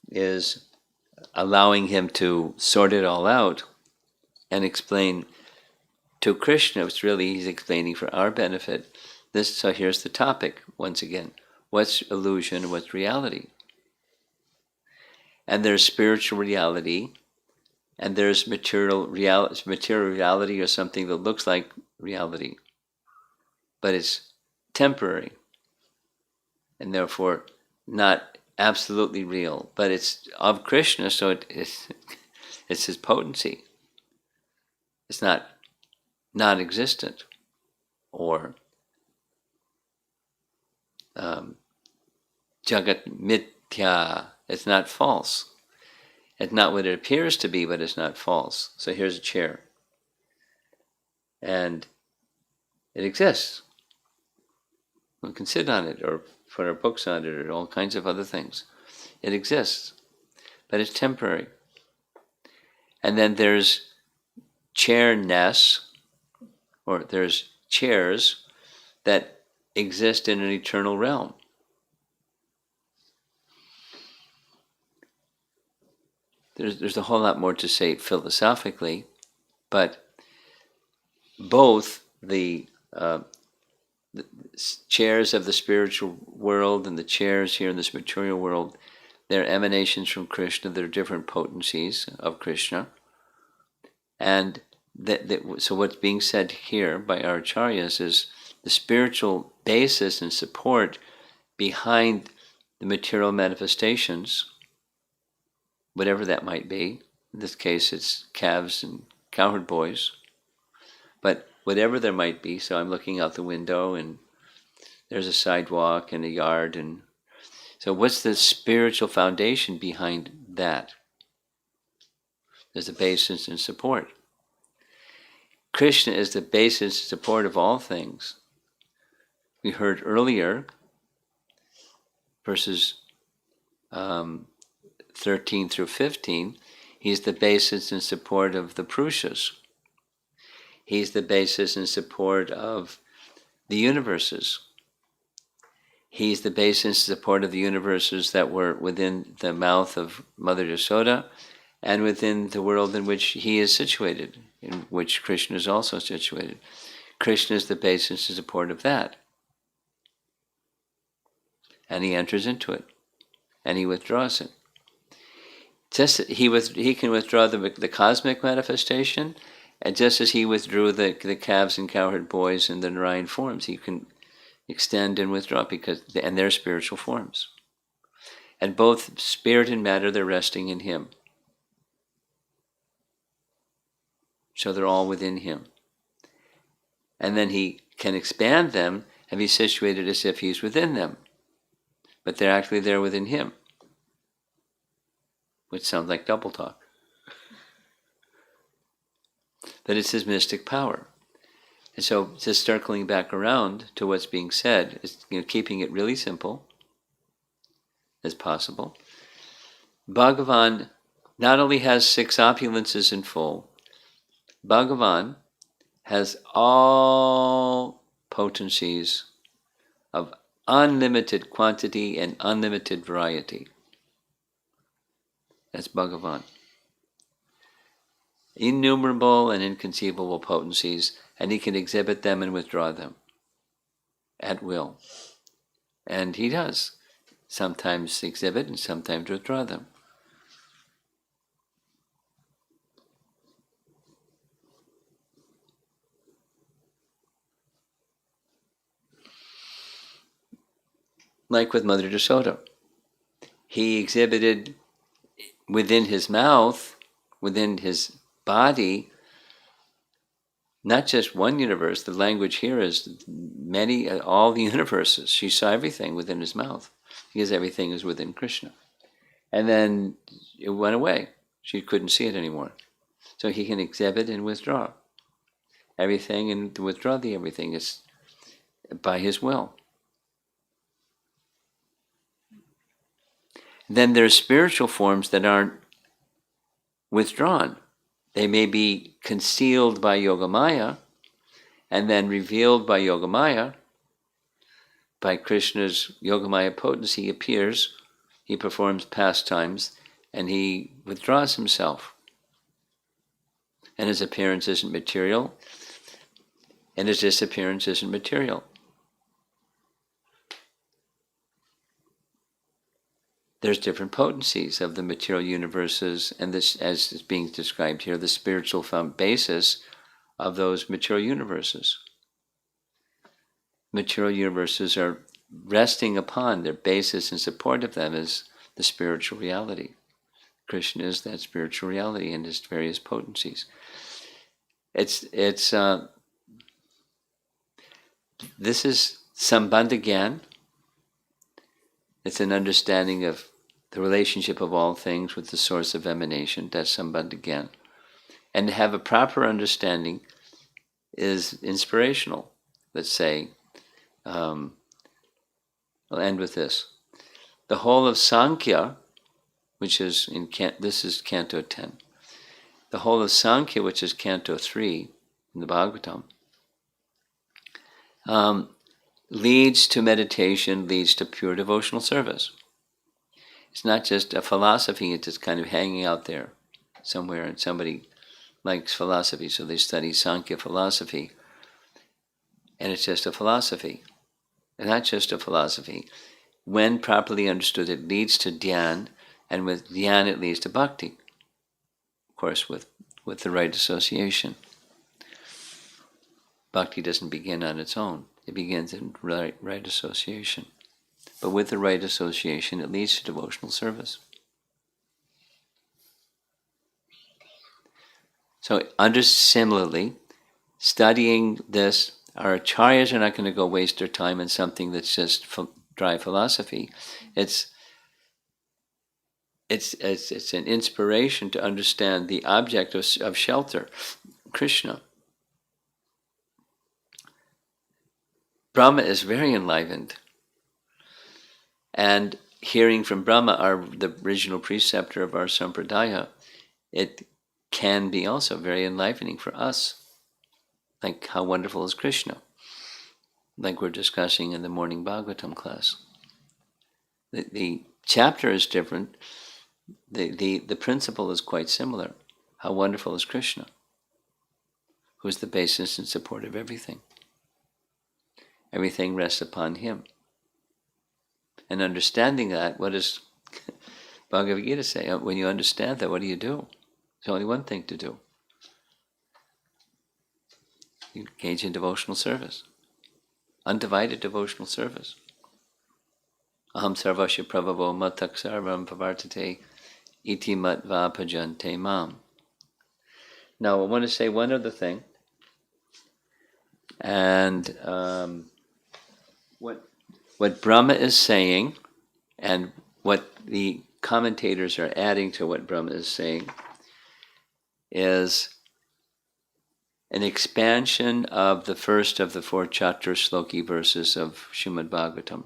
is allowing him to sort it all out and explain to Krishna. It's really, he's explaining for our benefit. So here's the topic once again. What's illusion and what's reality? And there's spiritual reality, and there's material reality, or something that looks like reality, but it's temporary, and therefore not absolutely real. But it's of Krishna, so it's his potency. It's not non-existent or Jagat Mithya. It's not false. It's not what it appears to be, but it's not false. So here's a chair. And it exists. We can sit on it or put our books on it or all kinds of other things. It exists. But it's temporary. And then there's chairness, or there's chairs that exist in an eternal realm. There's a whole lot more to say philosophically, but both the chairs of the spiritual world and the chairs here in this material world, they're emanations from Krishna. They're different potencies of Krishna. And so what's being said here by our acharyas is the spiritual basis and support behind the material manifestations, whatever that might be. In this case, it's calves and cowherd boys. But whatever there might be, so I'm looking out the window and there's a sidewalk and a yard. And so what's the spiritual foundation behind that? There's a basis and support. Krishna is the basis and support of all things. We heard earlier, verses 13 through 15, he's the basis and support of the Purushas. He's the basis and support of the universes. He's the basis and support of the universes that were within the mouth of Mother Yasoda and within the world in which he is situated, in which Krishna is also situated. Krishna is the basis and support of that. And he enters into it, and he withdraws it. Just he can withdraw the cosmic manifestation, and just as he withdrew the calves and cowherd boys in the Narayan forms, he can extend and withdraw and they're spiritual forms. And both spirit and matter, they're resting in him. So they're all within him. And then he can expand them and be situated as if he's within them. But they're actually there within him. Which sounds like double talk. But it's his mystic power. And so just circling back around to what's being said, is keeping it really simple as possible. Bhagavan not only has six opulences in full, Bhagavan has all potencies of unlimited quantity and unlimited variety. That's Bhagavan. Innumerable and inconceivable potencies, and he can exhibit them and withdraw them at will. And he does. Sometimes exhibit and sometimes withdraw them. Like with Mother Yasoda. He exhibited within his mouth, within his body, not just one universe. The language here is all the universes. She saw everything within his mouth. because everything is within Krishna. And then it went away. She couldn't see it anymore. So he can exhibit and withdraw everything, and to withdraw the everything is by his will. Then there are spiritual forms that aren't withdrawn. They may be concealed by Yogamaya and then revealed by Yogamaya. By Krishna's Yogamaya potency, he appears, he performs pastimes, and he withdraws himself. And his appearance isn't material, and his disappearance isn't material. There's different potencies of the material universes, and this, as is being described here, the spiritual basis of those material universes. Material universes are resting upon, their basis and support of them is the spiritual reality. Krishna is that spiritual reality and its various potencies. This is Sambandha Gyan. It's an understanding of the relationship of all things with the source of emanation. That's Sambandha Gyan. And to have a proper understanding is inspirational. Let's say, I'll end with this. The whole of Sankhya, which is this is Canto 10. The whole of Sankhya, which is Canto 3 in the Bhagavatam, leads to meditation, leads to pure devotional service. It's not just a philosophy, it's just kind of hanging out there somewhere, and somebody likes philosophy, so they study Sankhya philosophy, and it's just a philosophy. And not just a philosophy. When properly understood, it leads to dhyan, and with dhyan it leads to bhakti. Of course, with the right association. Bhakti doesn't begin on its own. It begins in right association. But with the right association, it leads to devotional service. So, similarly, studying this, our acharyas are not going to go waste their time on something that's just dry philosophy. It's an inspiration to understand the object of shelter, Krishna. Brahma is very enlivened. And hearing from Brahma, the original preceptor of our sampradaya, it can be also very enlivening for us. Like, how wonderful is Krishna? Like we're discussing in the morning Bhagavatam class. The chapter is different. The principle is quite similar. How wonderful is Krishna? Who's the basis and support of everything? Everything rests upon him. And understanding that, what does Bhagavad Gita say? When you understand that, what do? There's only one thing to do. You engage in devotional service. Undivided devotional service. Aham sarvasya prabhavo matak sarvam pavartate iti matva bhajante mam. Now I want to say one other thing. And what Brahma is saying, and what the commentators are adding to what Brahma is saying, is an expansion of the first of the 4 Chatur Shloki verses of Srimad Bhagavatam.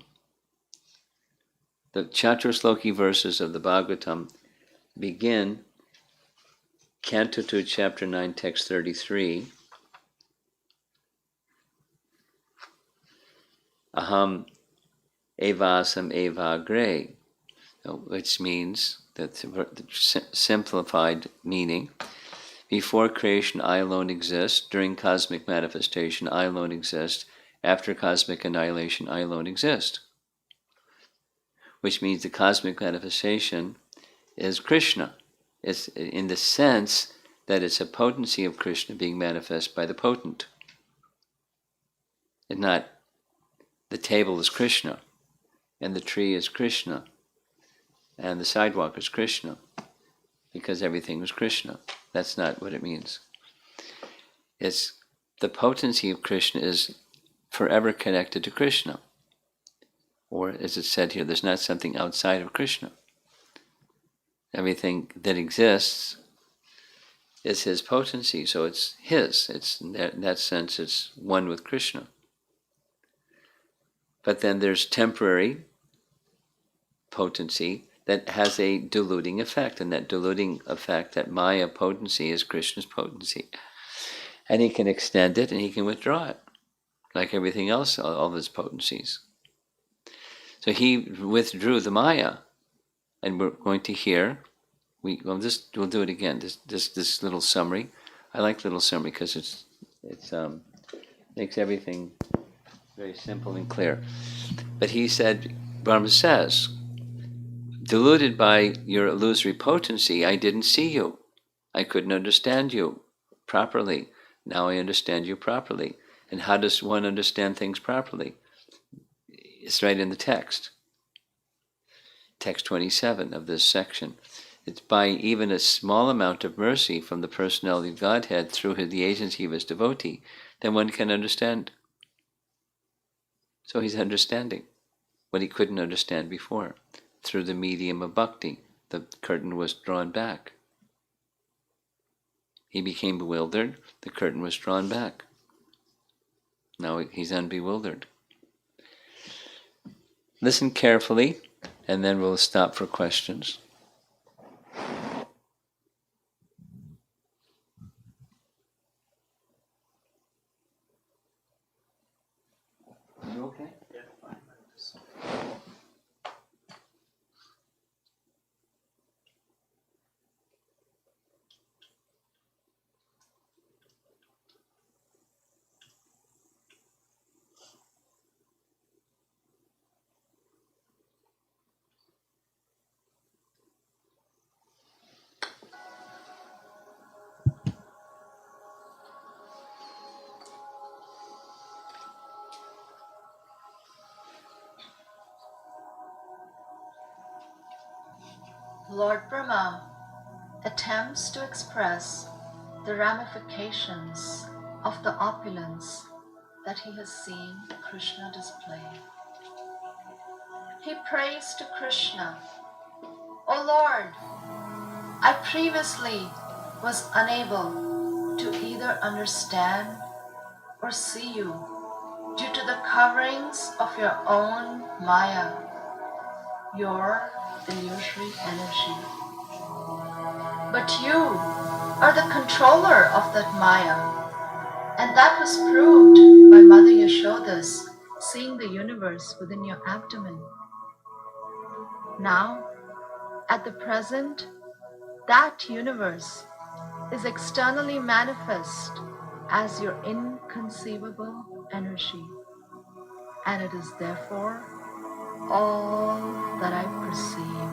The Chatur Shloki verses of the Bhagavatam begin Canto 2, Chapter 9, Text 33. Aham evasam evagre, which means, that's the simplified meaning, before creation I alone exist, during cosmic manifestation I alone exist, after cosmic annihilation I alone exist. Which means the cosmic manifestation is Krishna. It's in the sense that it's a potency of Krishna being manifest by the potent. And not the table is Krishna, and the tree is Krishna, and the sidewalk is Krishna, because everything was Krishna. That's not what it means. It's the potency of Krishna is forever connected to Krishna. Or as it's said here, there's not something outside of Krishna. Everything that exists is his potency, so it's his. It's in that sense, it's one with Krishna. But then there's temporary potency that has a diluting effect, and that diluting effect, that Maya potency, is Krishna's potency. And he can extend it and he can withdraw it, like everything else, all of his potencies. So he withdrew the Maya, and we're going to hear. We'll do it again. This little summary. I like little summary because it's makes everything very simple and clear. But he said, Brahma says, deluded by your illusory potency, I didn't see you. I couldn't understand you properly. Now I understand you properly. And how does one understand things properly? It's right in the text. Text 27 of this section. It's by even a small amount of mercy from the personality of Godhead through the agency of his devotee, then one can understand. So he's understanding what he couldn't understand before. Through the medium of bhakti, the curtain was drawn back. He became bewildered, the curtain was drawn back. Now he's unbewildered. Listen carefully, and then we'll stop for questions. You okay? Yeah, fine. Lord Brahma attempts to express the ramifications of the opulence that he has seen Krishna display. He prays to Krishna, O Lord, I previously was unable to either understand or see you due to the coverings of your own Maya, your illusory energy. But you are the controller of that Maya, and that was proved by Mother Yashoda's seeing the universe within your abdomen. Now, at the present, that universe is externally manifest as your inconceivable energy, and it is therefore all that I perceive.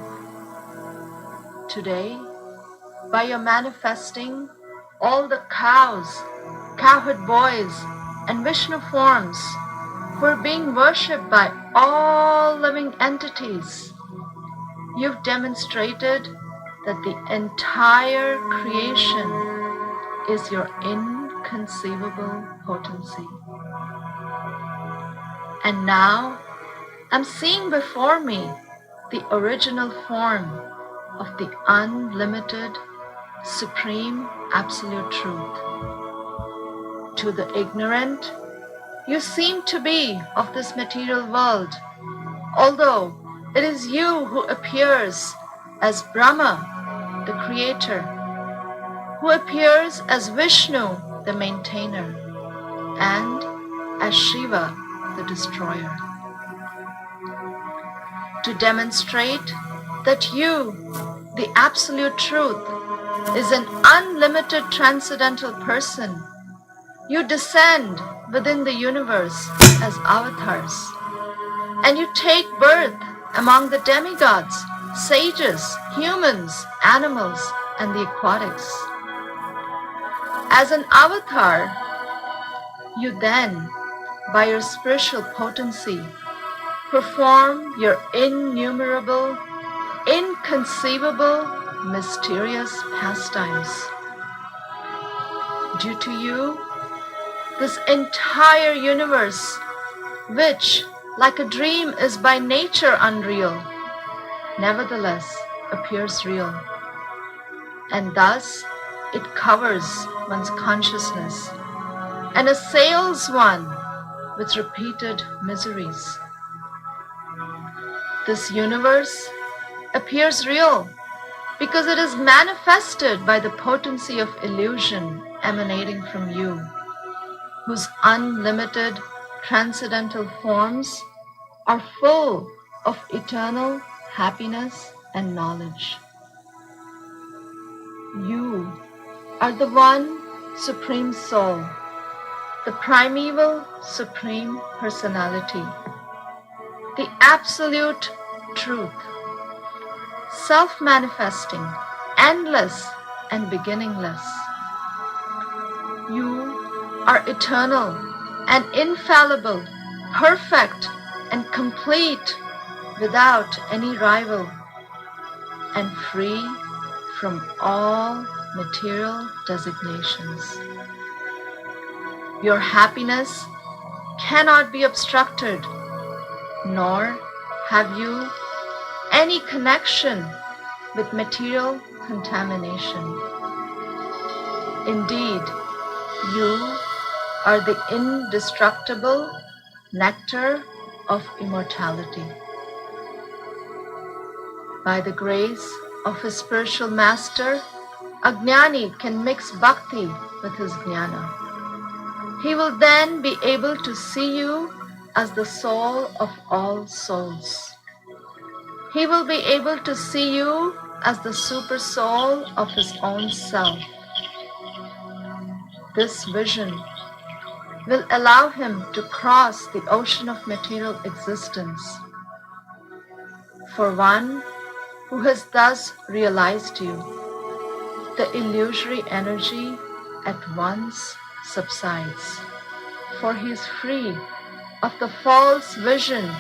Today, by your manifesting all the cows, cowherd boys, and Vishnu forms who are being worshipped by all living entities, you've demonstrated that the entire creation is your inconceivable potency. And now I'm seeing before me the original form of the unlimited, supreme, absolute truth. To the ignorant, you seem to be of this material world, although it is you who appears as Brahma, the creator, who appears as Vishnu, the maintainer, and as Shiva, the destroyer. To demonstrate that you, the absolute truth, is an unlimited transcendental person, you descend within the universe as avatars, and you take birth among the demigods, sages, humans, animals, and the aquatics. As an avatar, you then, by your spiritual potency, perform your innumerable, inconceivable, mysterious pastimes. Due to you, this entire universe, which, like a dream is by nature unreal, nevertheless appears real, and thus it covers one's consciousness and assails one with repeated miseries. This universe appears real because it is manifested by the potency of illusion emanating from you, whose unlimited transcendental forms are full of eternal happiness and knowledge. You are the one Supreme Soul, the primeval Supreme Personality, the Absolute Truth, self-manifesting, endless and beginningless. You are eternal and infallible, perfect and complete, without any rival, and free from all material designations. Your happiness cannot be obstructed, nor have you any connection with material contamination. Indeed, you are the indestructible nectar of immortality. By the grace of his spiritual master, a jnani can mix bhakti with his jnana. He will then be able to see you as the soul of all souls. He will be able to see you as the super soul of his own self. This vision will allow him to cross the ocean of material existence. For one who has thus realized you, the illusory energy at once subsides, for he is free of the false vision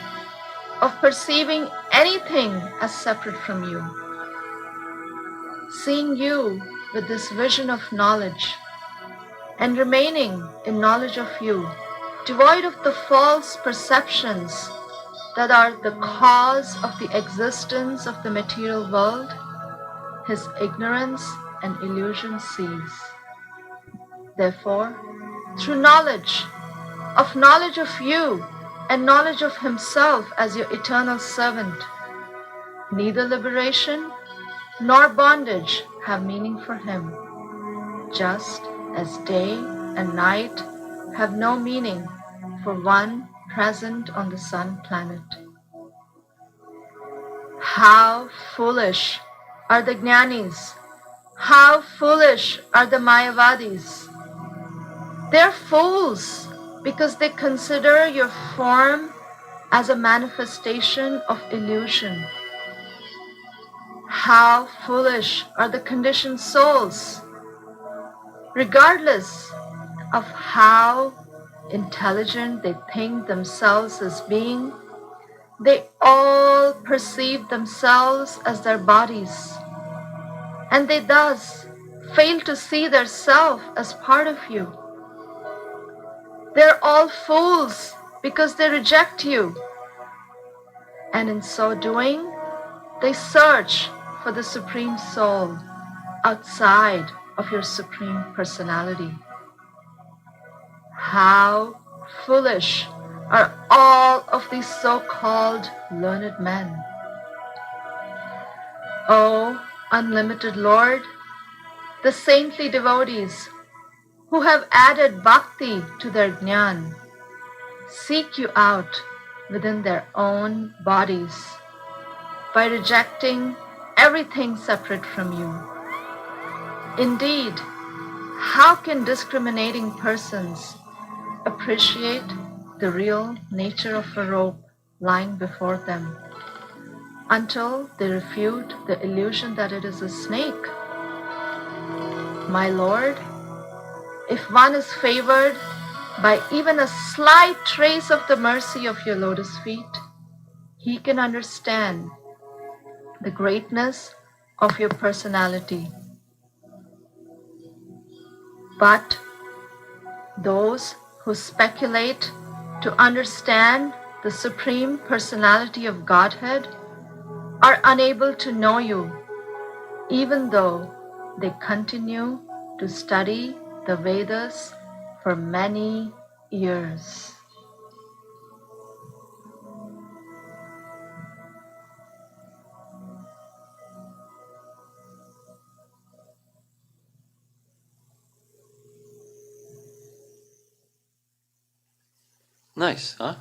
of perceiving anything as separate from you. Seeing you with this vision of knowledge and remaining in knowledge of you, devoid of the false perceptions that are the cause of the existence of the material world, his ignorance and illusion cease. Therefore, through knowledge of you and knowledge of himself as your eternal servant, neither liberation nor bondage have meaning for him, just as day and night have no meaning for one present on the sun planet. How foolish are the jnanis! How foolish are the mayavadis! They're fools because they consider your form as a manifestation of illusion. How foolish are the conditioned souls! Regardless of how intelligent they think themselves as being, they all perceive themselves as their bodies, and they thus fail to see their self as part of you. They're all fools because they reject you, and in so doing, they search for the Supreme Soul outside of your Supreme Personality. How foolish are all of these so-called learned men! O unlimited Lord, the saintly devotees who have added bhakti to their jnana seek you out within their own bodies by rejecting everything separate from you. Indeed, how can discriminating persons appreciate the real nature of a rope lying before them until they refute the illusion that it is a snake? My Lord, if one is favored by even a slight trace of the mercy of your lotus feet, he can understand the greatness of your personality. But those who speculate to understand the Supreme Personality of Godhead, are unable to know you, even though they continue to study the Vedas for many years. Nice, huh?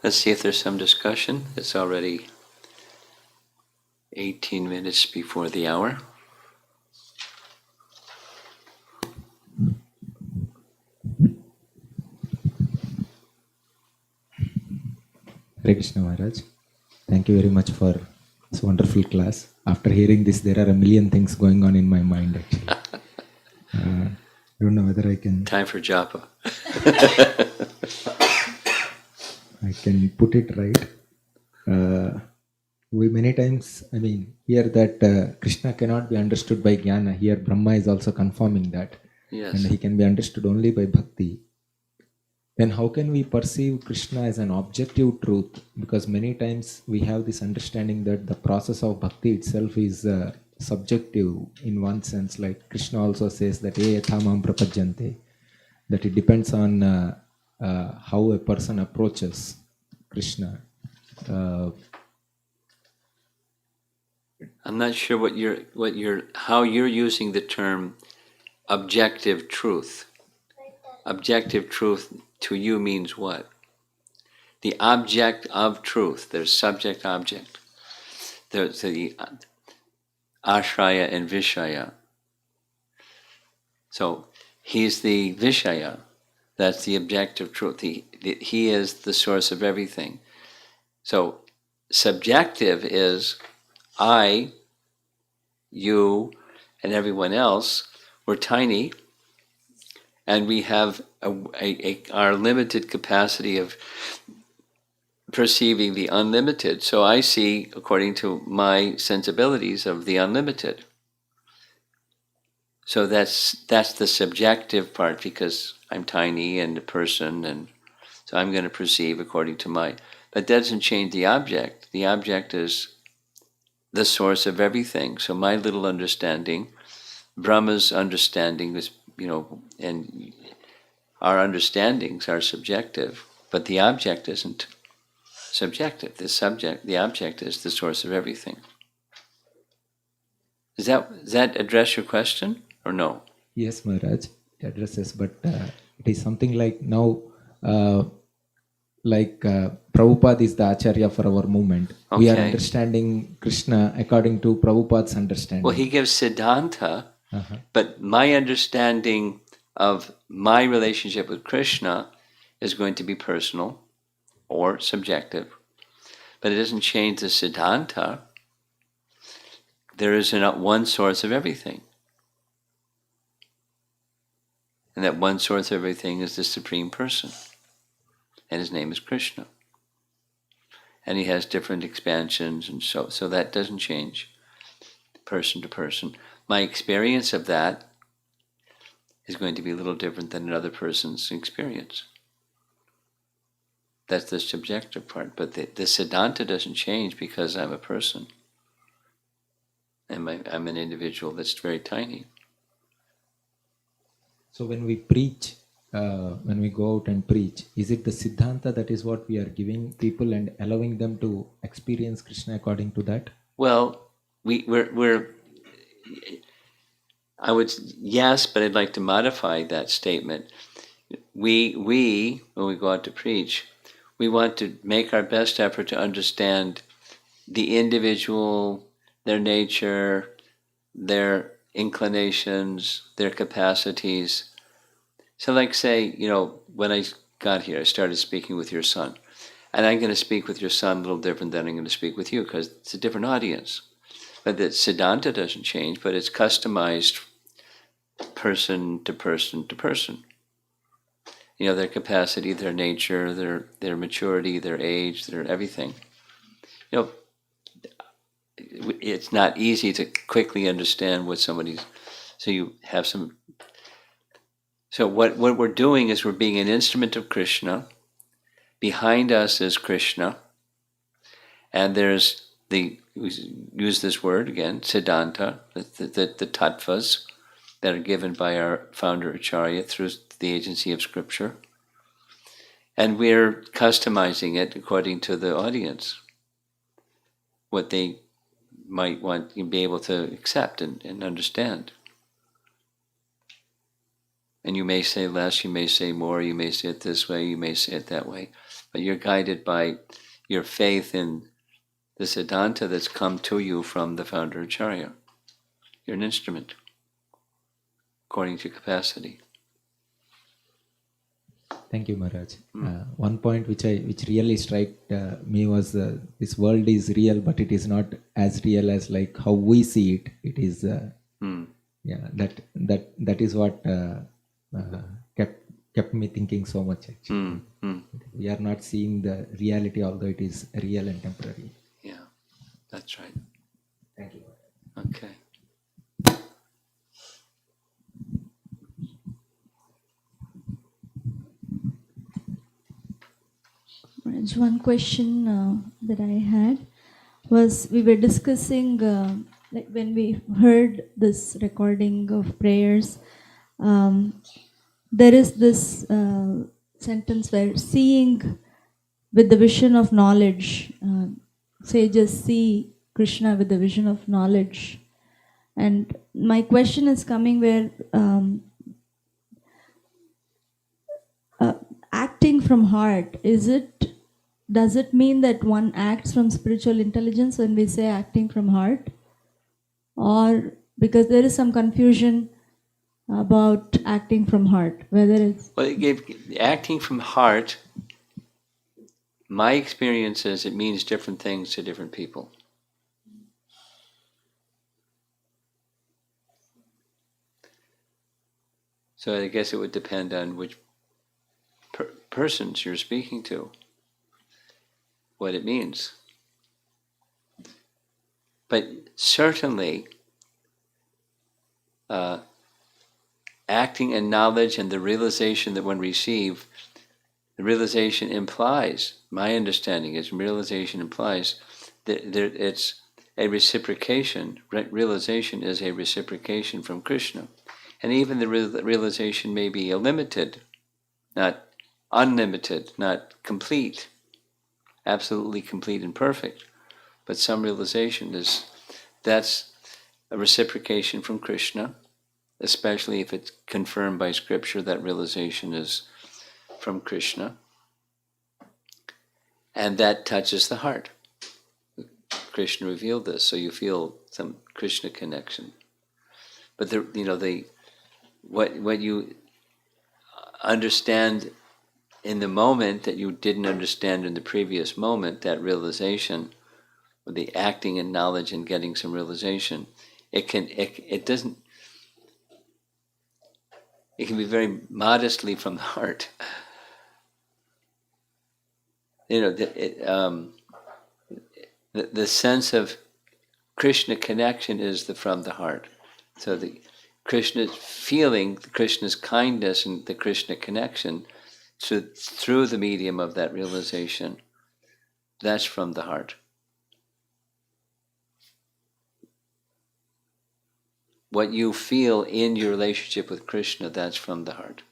Let's see if there's some discussion. It's already 18 minutes before the hour. Hare Krishna Maharaj. Thank you very much for this wonderful class. After hearing this, there are a million things going on in my mind actually. I don't know whether I can Time for japa. put it right. We many times, hear that Krishna cannot be understood by jnana. Here Brahma is also confirming that. Yes. And he can be understood only by bhakti. Then how can we perceive Krishna as an objective truth? Because many times we have this understanding that the process of bhakti itself is subjective in one sense. Like Krishna also says that "Ye yathamam prapajyante," that it depends on how a person approaches Krishna. I'm not sure how you're using the term objective truth. Objective truth to you means what? The object of truth. There's subject, object. There's the ashraya and vishaya. So he's the vishaya. That's the objective truth. He is the source of everything. So subjective is I, you, and everyone else. We're tiny, and we have our limited capacity of perceiving the unlimited. So I see according to my sensibilities of the unlimited. So that's the subjective part, because I'm tiny and a person, and so I'm going to perceive according to my. But that doesn't change the object. The object is the source of everything. So my little understanding, Brahma's understanding is, and our understandings are subjective, but the object isn't subjective. The object is the source of everything. Does that address your question or no? Yes, Maharaj, it addresses, but it is something like now, Prabhupada is the Acharya for our movement. Okay. We are understanding Krishna according to Prabhupada's understanding. Well, he gives Siddhanta, but my understanding of my relationship with Krishna is going to be personal or subjective, but it doesn't change the Siddhanta. There is not one source of everything. And that one source of everything is the Supreme Person. And his name is Krishna. And he has different expansions, and so that doesn't change person to person. My experience of that is going to be a little different than another person's experience. That's the subjective part. But the Siddhanta doesn't change because I'm a person. And I'm an individual that's very tiny. So when we preach, when we go out and preach, is it the Siddhanta that is what we are giving people and allowing them to experience Krishna according to that? Well, yes, but I'd like to modify that statement. We when we go out to preach, we want to make our best effort to understand the individual, their nature, their inclinations, their capacities. So like say, when I got here, I started speaking with your son. And I'm going to speak with your son a little different than I'm going to speak with you, because it's a different audience. But the Siddhanta doesn't change, but it's customized person to person to person. Their capacity, their nature, their maturity, their age, their everything. It's not easy to quickly understand what somebody's. So you have some. So what we're doing is we're being an instrument of Krishna. Behind us is Krishna. And there's we use this word again, Siddhanta, the tattvas that are given by our founder Acharya through the agency of scripture. And we're customizing it according to the audience, what they might want to be able to accept and understand. And you may say less, you may say more, you may say it this way, you may say it that way. But you're guided by your faith in the Siddhanta that's come to you from the founder Acharya. You're an instrument, according to capacity. Thank you, Maharaj. One point which really struck me was this world is real, but it is not as real as like how we see it. It is, that is what kept me thinking so much. Actually, we are not seeing the reality, although it is real and temporary. Yeah, that's right. Thank you. Okay. One question that I had was, we were discussing like when we heard this recording of prayers, there is this sentence where seeing with the vision of knowledge, sages see Krishna with the vision of knowledge. And my question is coming where acting from heart, does it mean that one acts from spiritual intelligence when we say acting from heart? Or because there is some confusion about acting from heart, whether it's... Well, acting from heart, my experience is it means different things to different people. So I guess it would depend on which persons you're speaking to, what it means. But certainly, acting in knowledge and the realization that one receives, the realization implies, my understanding is, realization implies that it's a reciprocation. Realization is a reciprocation from Krishna. And even the realization may be limited, not unlimited, not complete, absolutely complete and perfect. But some realization that's a reciprocation from Krishna, especially if it's confirmed by scripture that realization is from Krishna. And that touches the heart. Krishna revealed this, so you feel some Krishna connection. But what you understand in the moment that you didn't understand in the previous moment, that realization, or the acting and knowledge and getting some realization, it can be very modestly from the heart. The sense of Krishna connection is from the heart. So the Krishna's feeling, Krishna's kindness, and the Krishna connection through the medium of that realization, that's from the heart. What you feel in your relationship with Krishna, that's from the heart.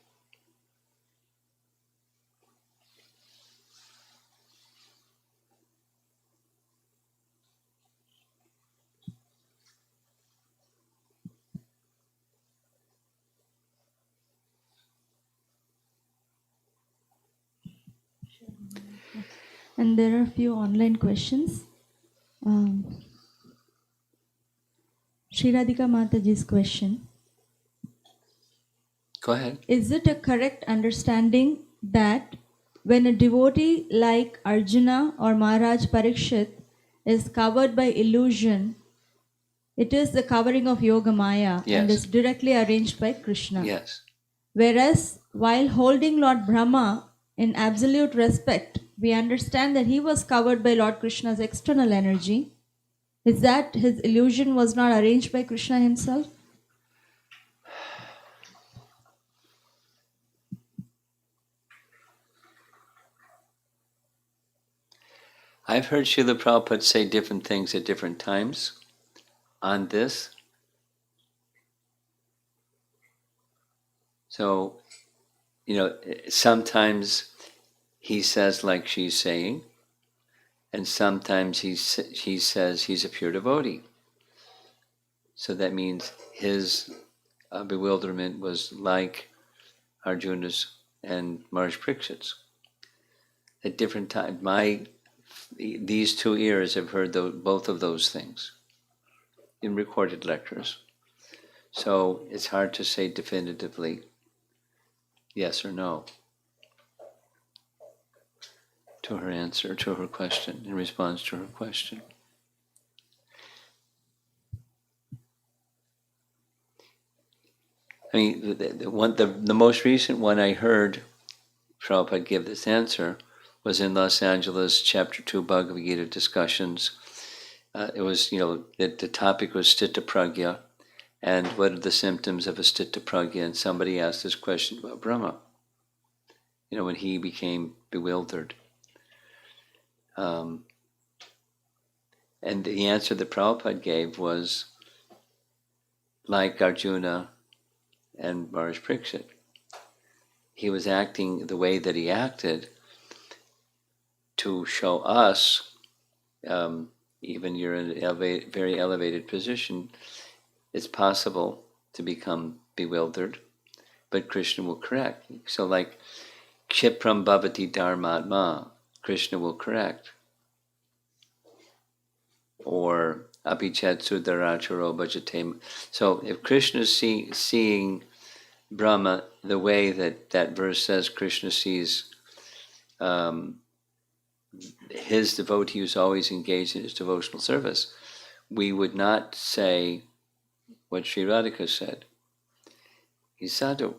And there are a few online questions. Sri Radhika Mataji's question. Go ahead. Is it a correct understanding that when a devotee like Arjuna or Maharaj Parikshit is covered by illusion, it is the covering of Yoga Maya, Yes. and is directly arranged by Krishna? Yes. Whereas while holding Lord Brahma in absolute respect, we understand that he was covered by Lord Krishna's external energy. Is that his illusion was not arranged by Krishna himself? I've heard Srila Prabhupada say different things at different times on this. So, sometimes he says like she's saying, and sometimes he says he's a pure devotee. So that means his bewilderment was like Arjuna's and Maharaj Parikshit's. At different times, these 2 ears have heard both of those things in recorded lectures. So it's hard to say definitively yes or no to her answer, to her question, in response to her question. I mean, the most recent one I heard Prabhupada give this answer was in Los Angeles, Chapter 2 Bhagavad Gita discussions. It was, the topic was Sthitta Pragya, and what are the symptoms of a Sthitta Pragya? And somebody asked this question about Brahma, when he became bewildered. And the answer that Prabhupada gave was like Arjuna and Maharaj Parikshit. He was acting the way that he acted to show us, even you're in a very elevated position, it's possible to become bewildered, but Krishna will correct. So like, Kshipram bhavati dharmatma, Krishna will correct. Or abhichat sudaracharo bhajate. So if Krishna is seeing Brahma the way that verse says Krishna sees his devotee who's always engaged in his devotional service, we would not say what Sri Radhika said. He's sadhu.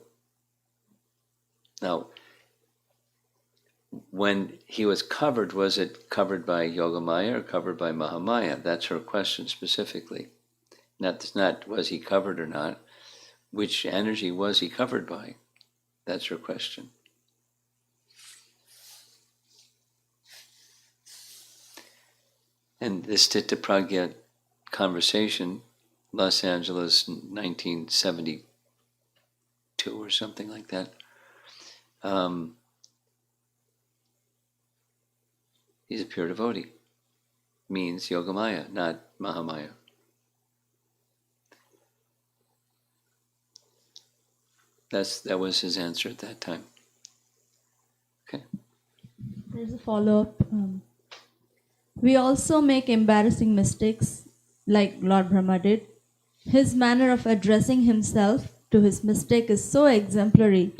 Now, when he was it covered by Yogamaya or covered by Mahamaya? That's her question specifically. Not was he covered or not. Which energy was he covered by? That's her question. And this Sthitta Pragya conversation, Los Angeles, 1972 or something like that, he's a pure devotee. Means Yogamaya, not Mahamaya. That was his answer at that time. Okay. There's a follow-up. We also make embarrassing mistakes, like Lord Brahma did. His manner of addressing himself to his mistake is so exemplary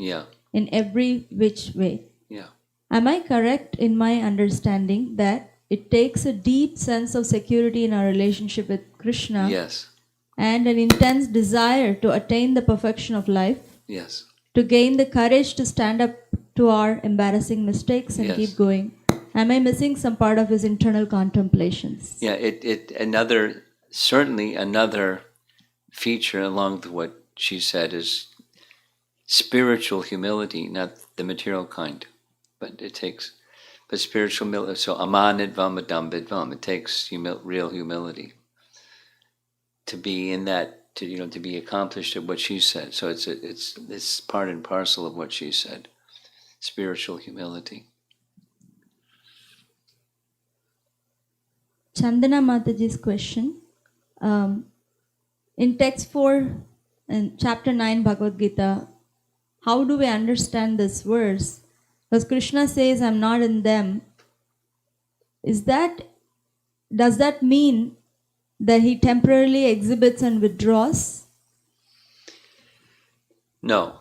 in every which way. Yeah. Am I correct in my understanding that it takes a deep sense of security in our relationship with Krishna? Yes. And an intense desire to attain the perfection of life? Yes. To gain the courage to stand up to our embarrassing mistakes and keep going? Am I missing some part of his internal contemplations? Yeah, certainly another feature along with what she said is spiritual humility, not the material kind, but spiritual humility. So amanidvam adambidvam, it takes real humility to be in that, to be accomplished at what she said. So it's part and parcel of what she said, spiritual humility. Chandana Mataji's question. In text 4, in chapter 9 Bhagavad Gita, how do we understand this verse? Because Krishna says, I'm not in them. Does that mean that he temporarily exhibits and withdraws? No.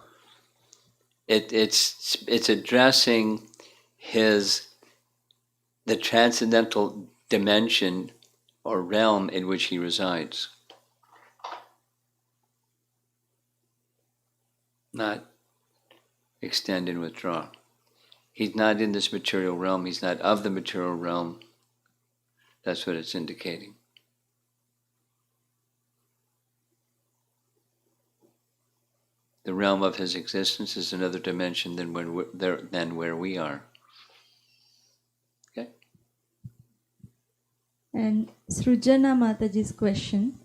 It's addressing the transcendental dimension or realm in which he resides. Not extend and withdraw. He's not in this material realm. He's not of the material realm. That's what it's indicating. The realm of his existence is another dimension than where we are. Okay? And Srujana Mataji's question,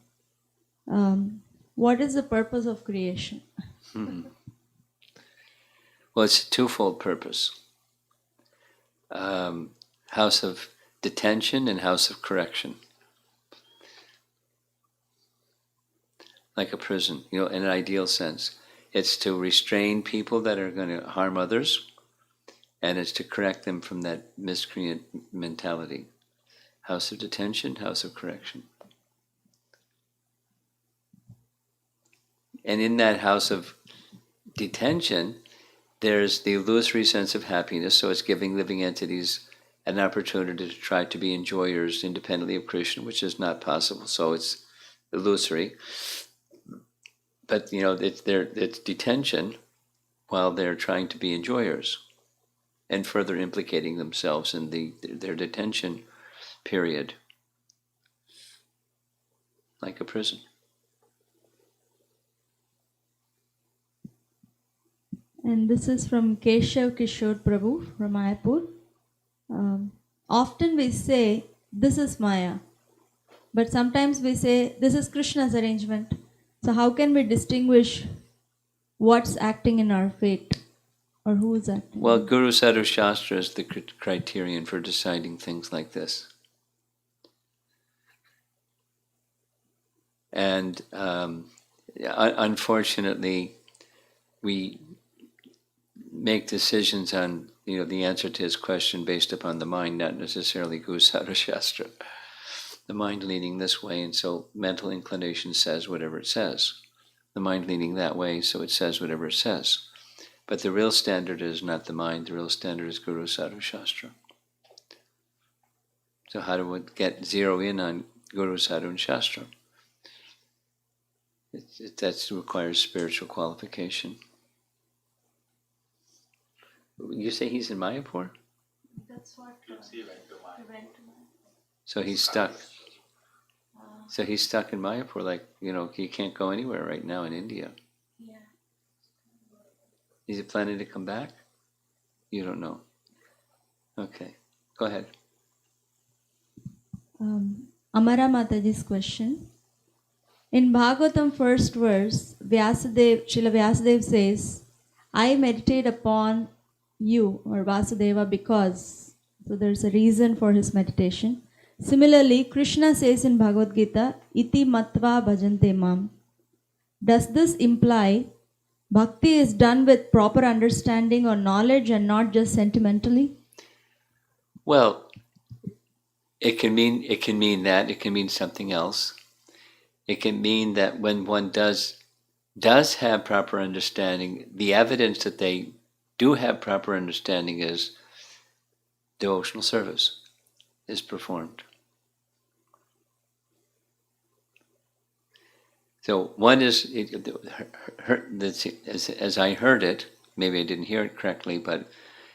what is the purpose of creation? Well, it's a twofold purpose. House of detention and house of correction. Like a prison, in an ideal sense. It's to restrain people that are going to harm others, and it's to correct them from that miscreant mentality. House of detention, house of correction. And in that house of detention, there's the illusory sense of happiness, so it's giving living entities an opportunity to try to be enjoyers independently of Krishna, which is not possible, so it's illusory. But it's detention while they're trying to be enjoyers and further implicating themselves in their detention period, like a prison. And this is from Keshav Kishore Prabhu from Mayapur. Often we say, this is Maya, but sometimes we say, this is Krishna's arrangement. So how can we distinguish what's acting in our fate or who is acting? Well, Guru Sadhu Shastra is the criterion for deciding things like this. And unfortunately, we make decisions on the answer to his question based upon the mind, not necessarily Guru Sadhu Shastra. The mind leaning this way, and so mental inclination says whatever it says. The mind leaning that way, so it says whatever it says. But the real standard is not the mind, the real standard is Guru Sadhu Shastra. So how do we zero in on Guru Sadhu and Shastra? That requires spiritual qualification. You say he's in Mayapur? That's what He went to Maya. So he's stuck. So he's stuck in Mayapur, he can't go anywhere right now in India. Yeah. Is he planning to come back? You don't know. Okay, go ahead. Amara Mataji's question. In Bhagavatam first verse, Srila Vyasadeva says, I meditate upon you or Vasudeva because. So there's a reason for his meditation. Similarly, Krishna says in Bhagavad Gita, Iti matva bhajante mam. Does this imply bhakti is done with proper understanding or knowledge and not just sentimentally? Well, it can mean that. It can mean something else. It can mean that when one does have proper understanding, the evidence that they do have proper understanding is devotional service is performed. So one is, as I heard it, maybe I didn't hear it correctly, but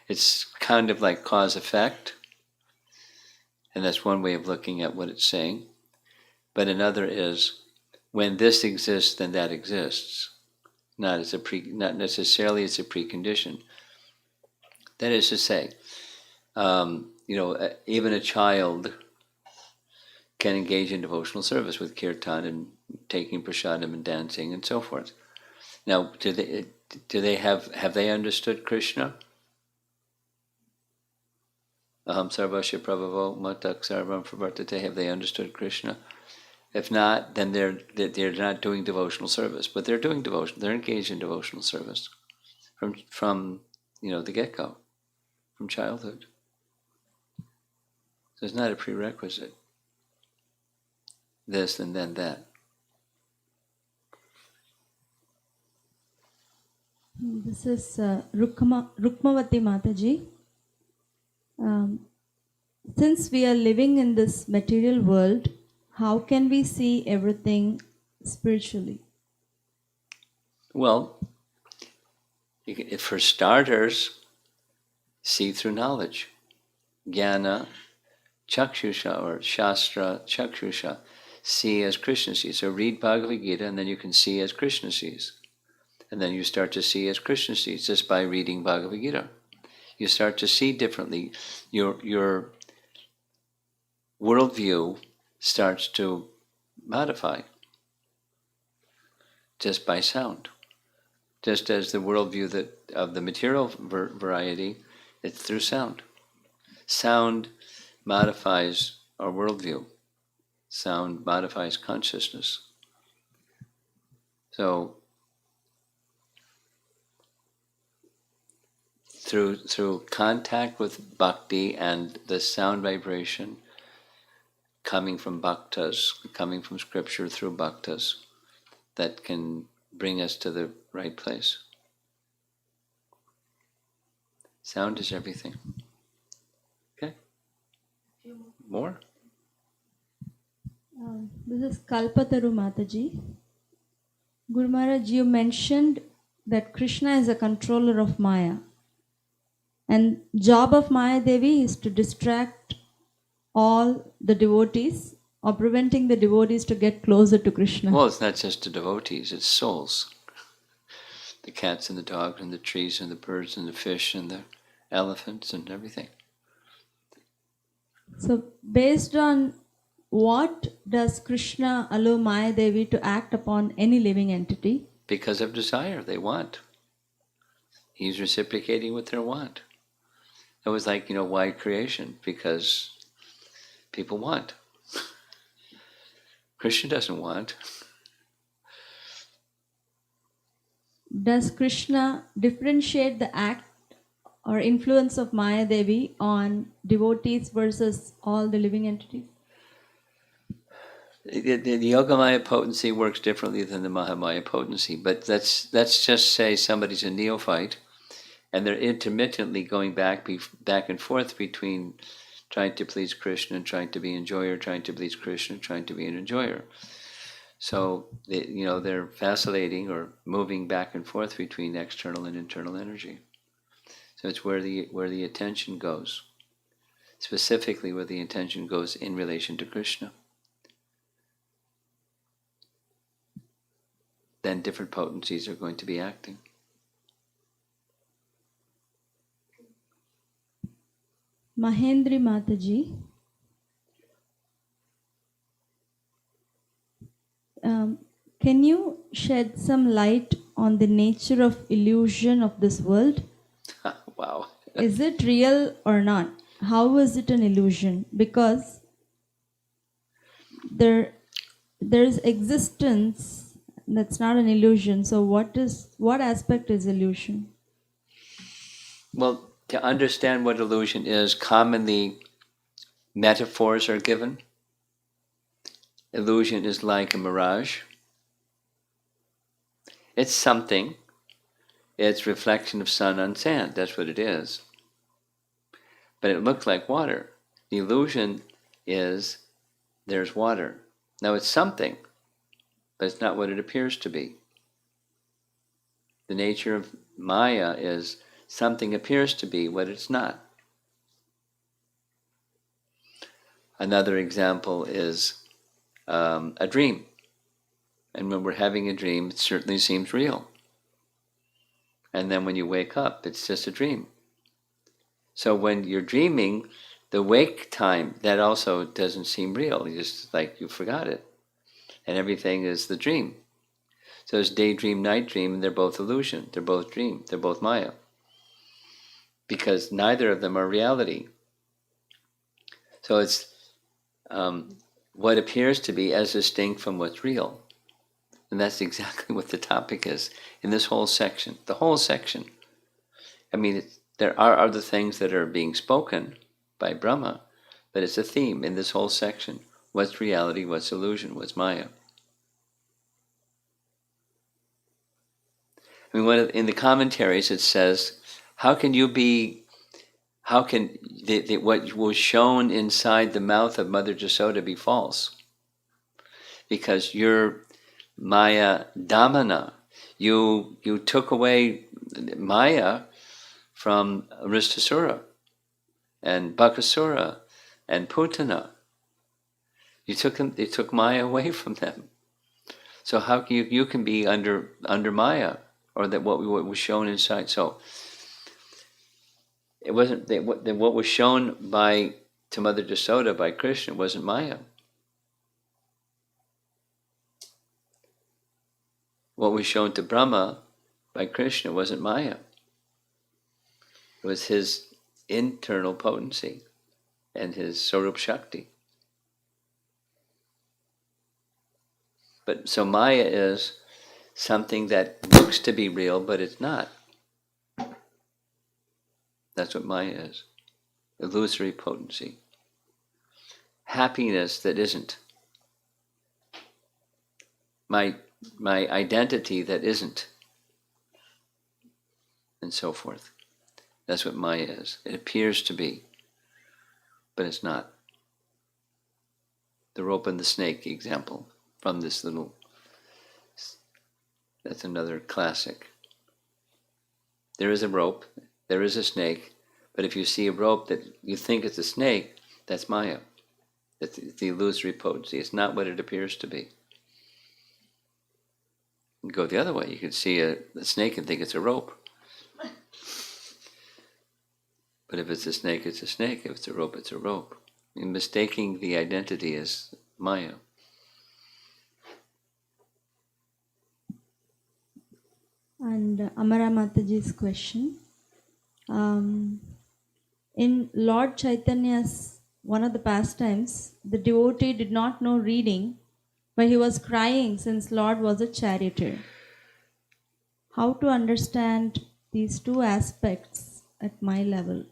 it's kind of like cause-effect, and that's one way of looking at what it's saying. But another is, when this exists, then that exists. Not necessarily as a precondition. That is to say, even a child can engage in devotional service with kirtan and taking prasadam and dancing and so forth. Now, have they understood Krishna? Aham sarvasya prabhavo matak sarvam pravartate. Have they understood Krishna? If not, then they're not doing devotional service. But they're doing devotion. They're engaged in devotional service from the get-go, from childhood. So it's not a prerequisite. This and then that. This is Rukmavati Mataji. Since we are living in this material world, how can we see everything spiritually? Well, for starters, see through knowledge. Jnana chakshusha or shastra chakshusha. See as Krishna sees. So read Bhagavad Gita and then you can see as Krishna sees. And then you start to see as Krishna sees just by reading Bhagavad Gita. You start to see differently. worldview starts to modify just by sound. Just as the worldview of the material variety, it's through sound. Sound modifies our worldview. Sound modifies consciousness. So through contact with bhakti and the sound vibration coming from bhaktas, coming from scripture through bhaktas, that can bring us to the right place. Sound is everything. Okay? More? This is Kalpataru Mataji. Guru Maharaj, you mentioned that Krishna is a controller of Maya. And job of Maya Devi is to distract all the devotees or preventing the devotees to get closer to Krishna. Well, it's not just the devotees, it's souls. The cats and the dogs and the trees and the birds and the fish and the elephants and everything. So based on what does Krishna allow Maya Devi to act upon any living entity? Because of desire, they want. He's reciprocating with their want. It was like, why creation? Because people want. Krishna doesn't want. Does Krishna differentiate the act or influence of Maya Devi on devotees versus all the living entities? The Yogamaya potency works differently than the Mahamaya potency, but let's just say somebody's a neophyte and they're intermittently going back and forth between trying to please Krishna and trying to be an enjoyer, trying to please Krishna and trying to be an enjoyer. So they're vacillating or moving back and forth between external and internal energy. So it's where the attention goes, specifically where the attention goes in relation to Krishna. Then different potencies are going to be acting. Mahendri Mataji, can you shed some light on the nature of illusion of this world? Wow. Is it real or not? How is it an illusion? Because there's existence that's not an illusion. So what aspect is illusion? Well, to understand what illusion is, commonly metaphors are given. Illusion is like a mirage. It's something. It's reflection of sun on sand. That's what it is. But it looks like water. The illusion is there's water. Now it's something, but it's not what it appears to be. The nature of Maya is something appears to be what it's not. Another example is a dream. And when we're having a dream, it certainly seems real. And then when you wake up, it's just a dream. So when you're dreaming, the wake time, that also doesn't seem real. You just like you forgot it. And everything is the dream. So it's daydream, night dream, and they're both illusion. They're both dream. They're both Maya. Because neither of them are reality. So it's what appears to be as distinct from what's real. And that's exactly what the topic is in this whole section. The whole section. I mean, there are other things that are being spoken by Brahma, but it's a theme in this whole section. What's reality? What's illusion? What's Maya? I mean, in the commentaries it says, how can what was shown inside the mouth of Mother Jasoda be false? Because you're Maya Damana. You took away Maya from Ristasura and Bakasura and Putana. You took Maya away from them. So how can you can be under Maya, or that what was shown inside? So it wasn't what was shown by to Mother Jasoda by Krishna wasn't Maya. What was shown to Brahma by Krishna wasn't Maya. It was his internal potency and his Sarup Shakti. But so Maya is something that looks to be real, but it's not. That's what Maya is. Illusory potency. Happiness that isn't. My identity that isn't. And so forth. That's what Maya is. It appears to be, but it's not. The rope and the snake example from this little, that's another classic. There is a rope, there is a snake, but if you see a rope that you think is a snake, that's Maya. That's the illusory potency. It's not what it appears to be. You go the other way. You could see a snake and think it's a rope. But if it's a snake, it's a snake. If it's a rope, it's a rope. And mistaking the identity as Maya. And Amara Mataji's question. In Lord Chaitanya's one of the pastimes, the devotee did not know reading, but he was crying since Lord was a charioteer. How to understand these two aspects at my level?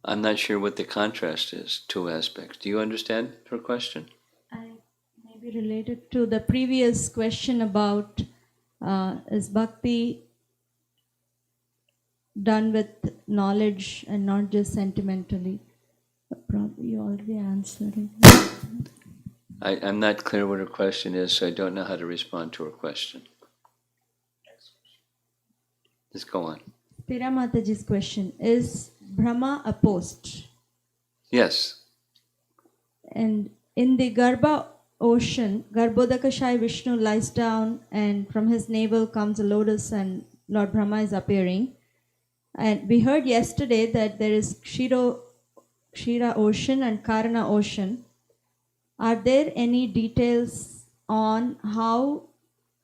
I'm not sure what the contrast is, two aspects. Do you understand her question? I may be related to the previous question about is bhakti done with knowledge and not just sentimentally? But probably you already answered it. I'm not clear what her question is, so I don't know how to respond to her question. Let's go on. Pira Mataji's question, is Brahma a post? Yes. And in the Garbha ocean, Garbhodakashai Vishnu lies down and from his navel comes a lotus and Lord Brahma is appearing. And we heard yesterday that there is Kshira ocean and Karana ocean. Are there any details on how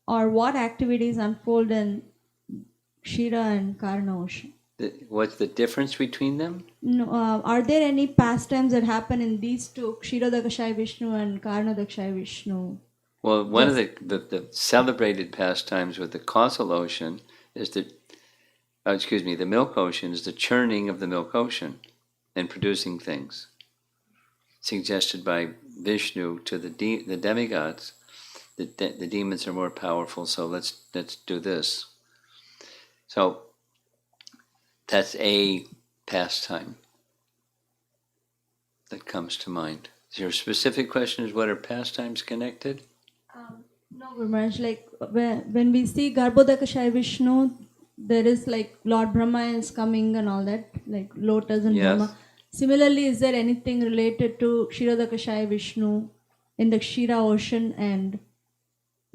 or what activities unfold in Kshira and Karana ocean? What's the difference between them? No, are there any pastimes that happen in these two, Kshirodakashai Vishnu and Karanodakashai Vishnu? Well, one of the celebrated pastimes with the causal ocean is the milk ocean is the churning of the milk ocean and producing things. Suggested by Vishnu to the demigods, the demons are more powerful, so let's do this. So that's a pastime that comes to mind. Your specific question is, what are pastimes connected? No, Guru Maharaj, like when we see Garbhodakashai Vishnu, there is like Lord Brahma is coming and all that, like lotus and Yes. Brahma. Similarly, is there anything related to Kshirodakashai Vishnu in the Kshira ocean and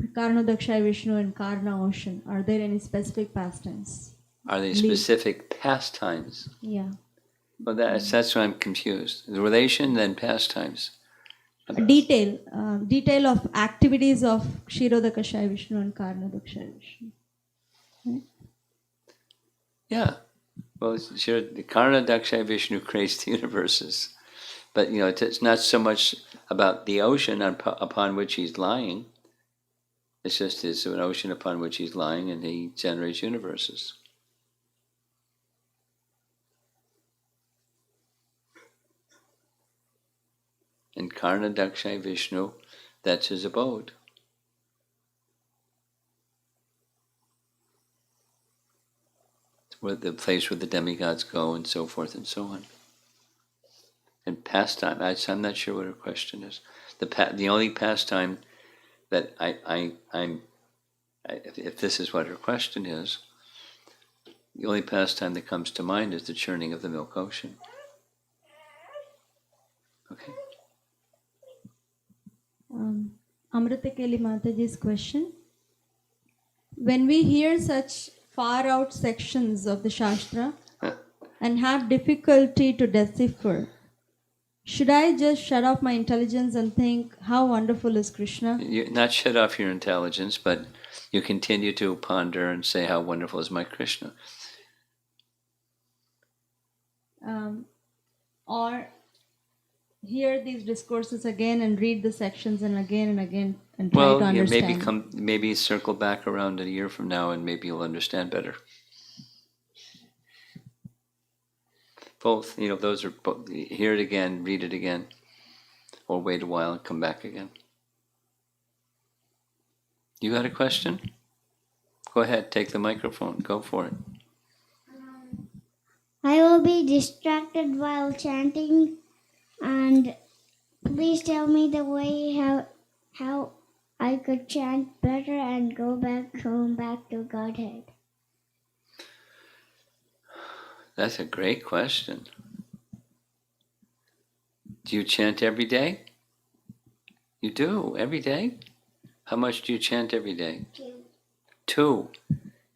Karanodakashai Vishnu in Karna ocean? Are there any specific pastimes? Are they specific pastimes? Yeah. Well, that's why I'm confused. The relation, then pastimes. Detail of activities of Kshirodakashai Vishnu and Karanodakashai Vishnu. Right? Yeah. Well, sure, the Karna Daksha Vishnu creates the universes. But, it's not so much about the ocean upon which he's lying. It's just it's an ocean upon which he's lying, and he generates universes. And Karna Daksha Vishnu, that's his abode. Where the place where the demigods go, and so forth and so on. And pastime, I'm not sure what her question is. The only pastime that if this is what her question is, the only pastime that comes to mind is the churning of the milk ocean. Okay. Amrita Keli Mataji's question. When we hear such far out sections of the Shastra and have difficulty to decipher, should I just shut off my intelligence and think, how wonderful is Krishna? You not shut off your intelligence, but you continue to ponder and say, how wonderful is my Krishna. Or hear these discourses again and read the sections and again and try to Well, yeah, understand. maybe circle back around a year from now and maybe you'll understand better. Both, those are both, hear it again, read it again, or wait a while and come back again. You got a question? Go ahead, take the microphone, go for it. I will be distracted while chanting, and please tell me the way how I could chant better and go back home back to Godhead. That's a great question. Do you chant every day? You do, every day? How much do you chant every day? 2. 2.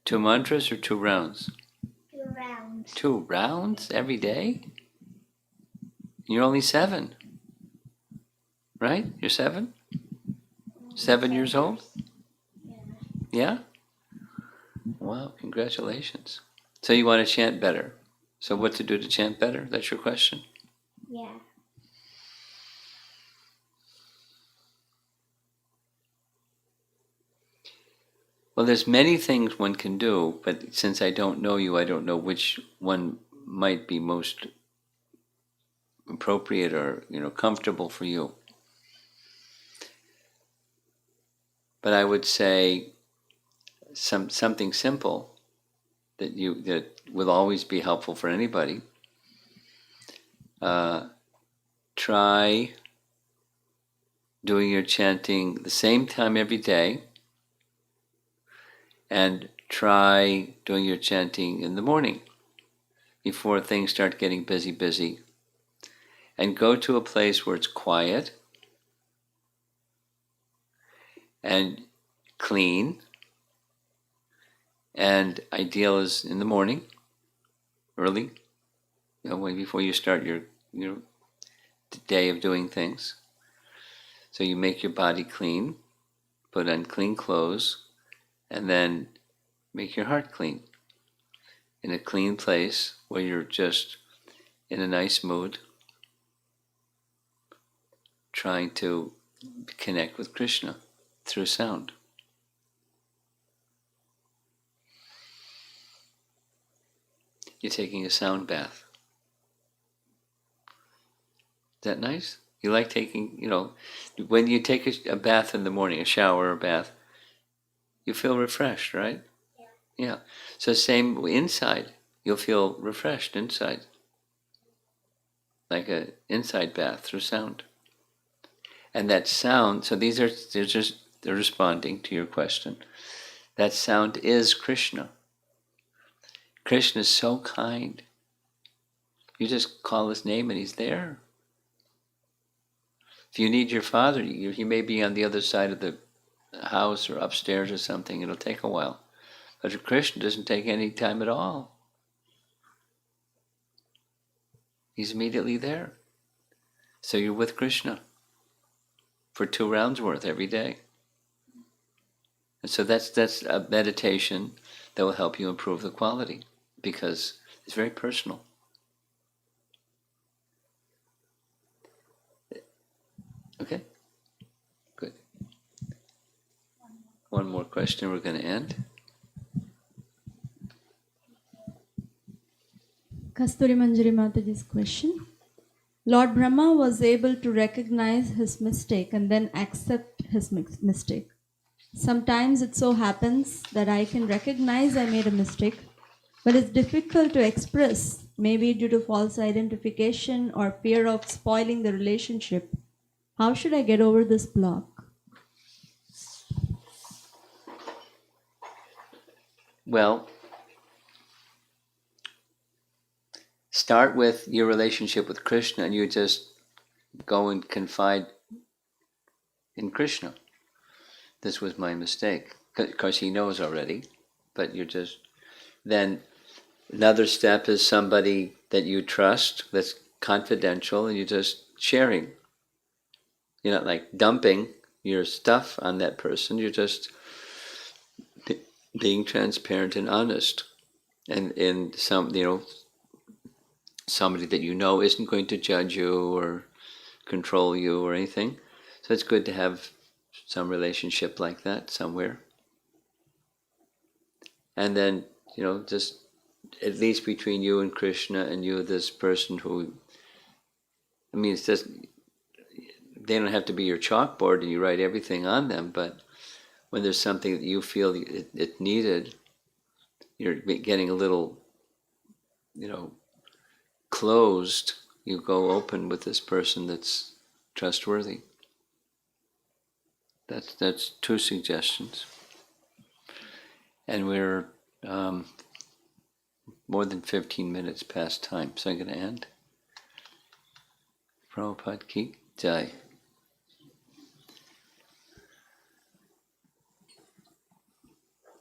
2 mantras or 2 rounds? 2 rounds. 2 rounds every day? You're only 7, right? You're 7? 7 years old? Yeah? Wow, congratulations. So you want to chant better. So what to do to chant better? That's your question? Yeah. Well, there's many things one can do, but since I don't know you, I don't know which one might be most appropriate or comfortable for you. But I would say something simple that will always be helpful for anybody. Try doing your chanting the same time every day, and try doing your chanting in the morning before things start getting busy. And go to a place where it's quiet and clean, and ideal is in the morning, early, way before you start your day of doing things. So you make your body clean, put on clean clothes, and then make your heart clean in a clean place where you're just in a nice mood, trying to connect with Krishna through sound. You're taking a sound bath. Is that nice? You like taking, when you take a bath in the morning, a shower or a bath, you feel refreshed, right? Yeah. So same inside, you'll feel refreshed inside. Like an inside bath through sound. And that sound, so they're responding to your question. That sound is Krishna. Krishna is so kind. You just call his name and he's there. If you need your father, he may be on the other side of the house or upstairs or something. It'll take a while. But Krishna doesn't take any time at all. He's immediately there. So you're with Krishna for 2 rounds worth every day. And so that's a meditation that will help you improve the quality, because it's very personal. Okay? Good. One more question, we're going to end. Kasturi Manjari Mataji's question. Lord Brahma was able to recognize his mistake and then accept his mistake. Sometimes it so happens that I can recognize I made a mistake, but it's difficult to express, maybe due to false identification or fear of spoiling the relationship. How should I get over this block? Well, start with your relationship with Krishna, and you just go and confide in Krishna. This was my mistake. Because he knows already, but you're just... Then another step is somebody that you trust, that's confidential, and you're just sharing. You're not like dumping your stuff on that person. You're just being transparent and honest. And somebody that you know isn't going to judge you or control you or anything. So it's good to have some relationship like that somewhere. And then, just at least between you and Krishna and you, this person who, it's just, they don't have to be your chalkboard and you write everything on them, but when there's something that you feel it needed, you're getting a little, closed, you go open with this person that's trustworthy. That's 2 suggestions. And we're more than 15 minutes past time, so I'm going to end. Prabhupada Ki Jai.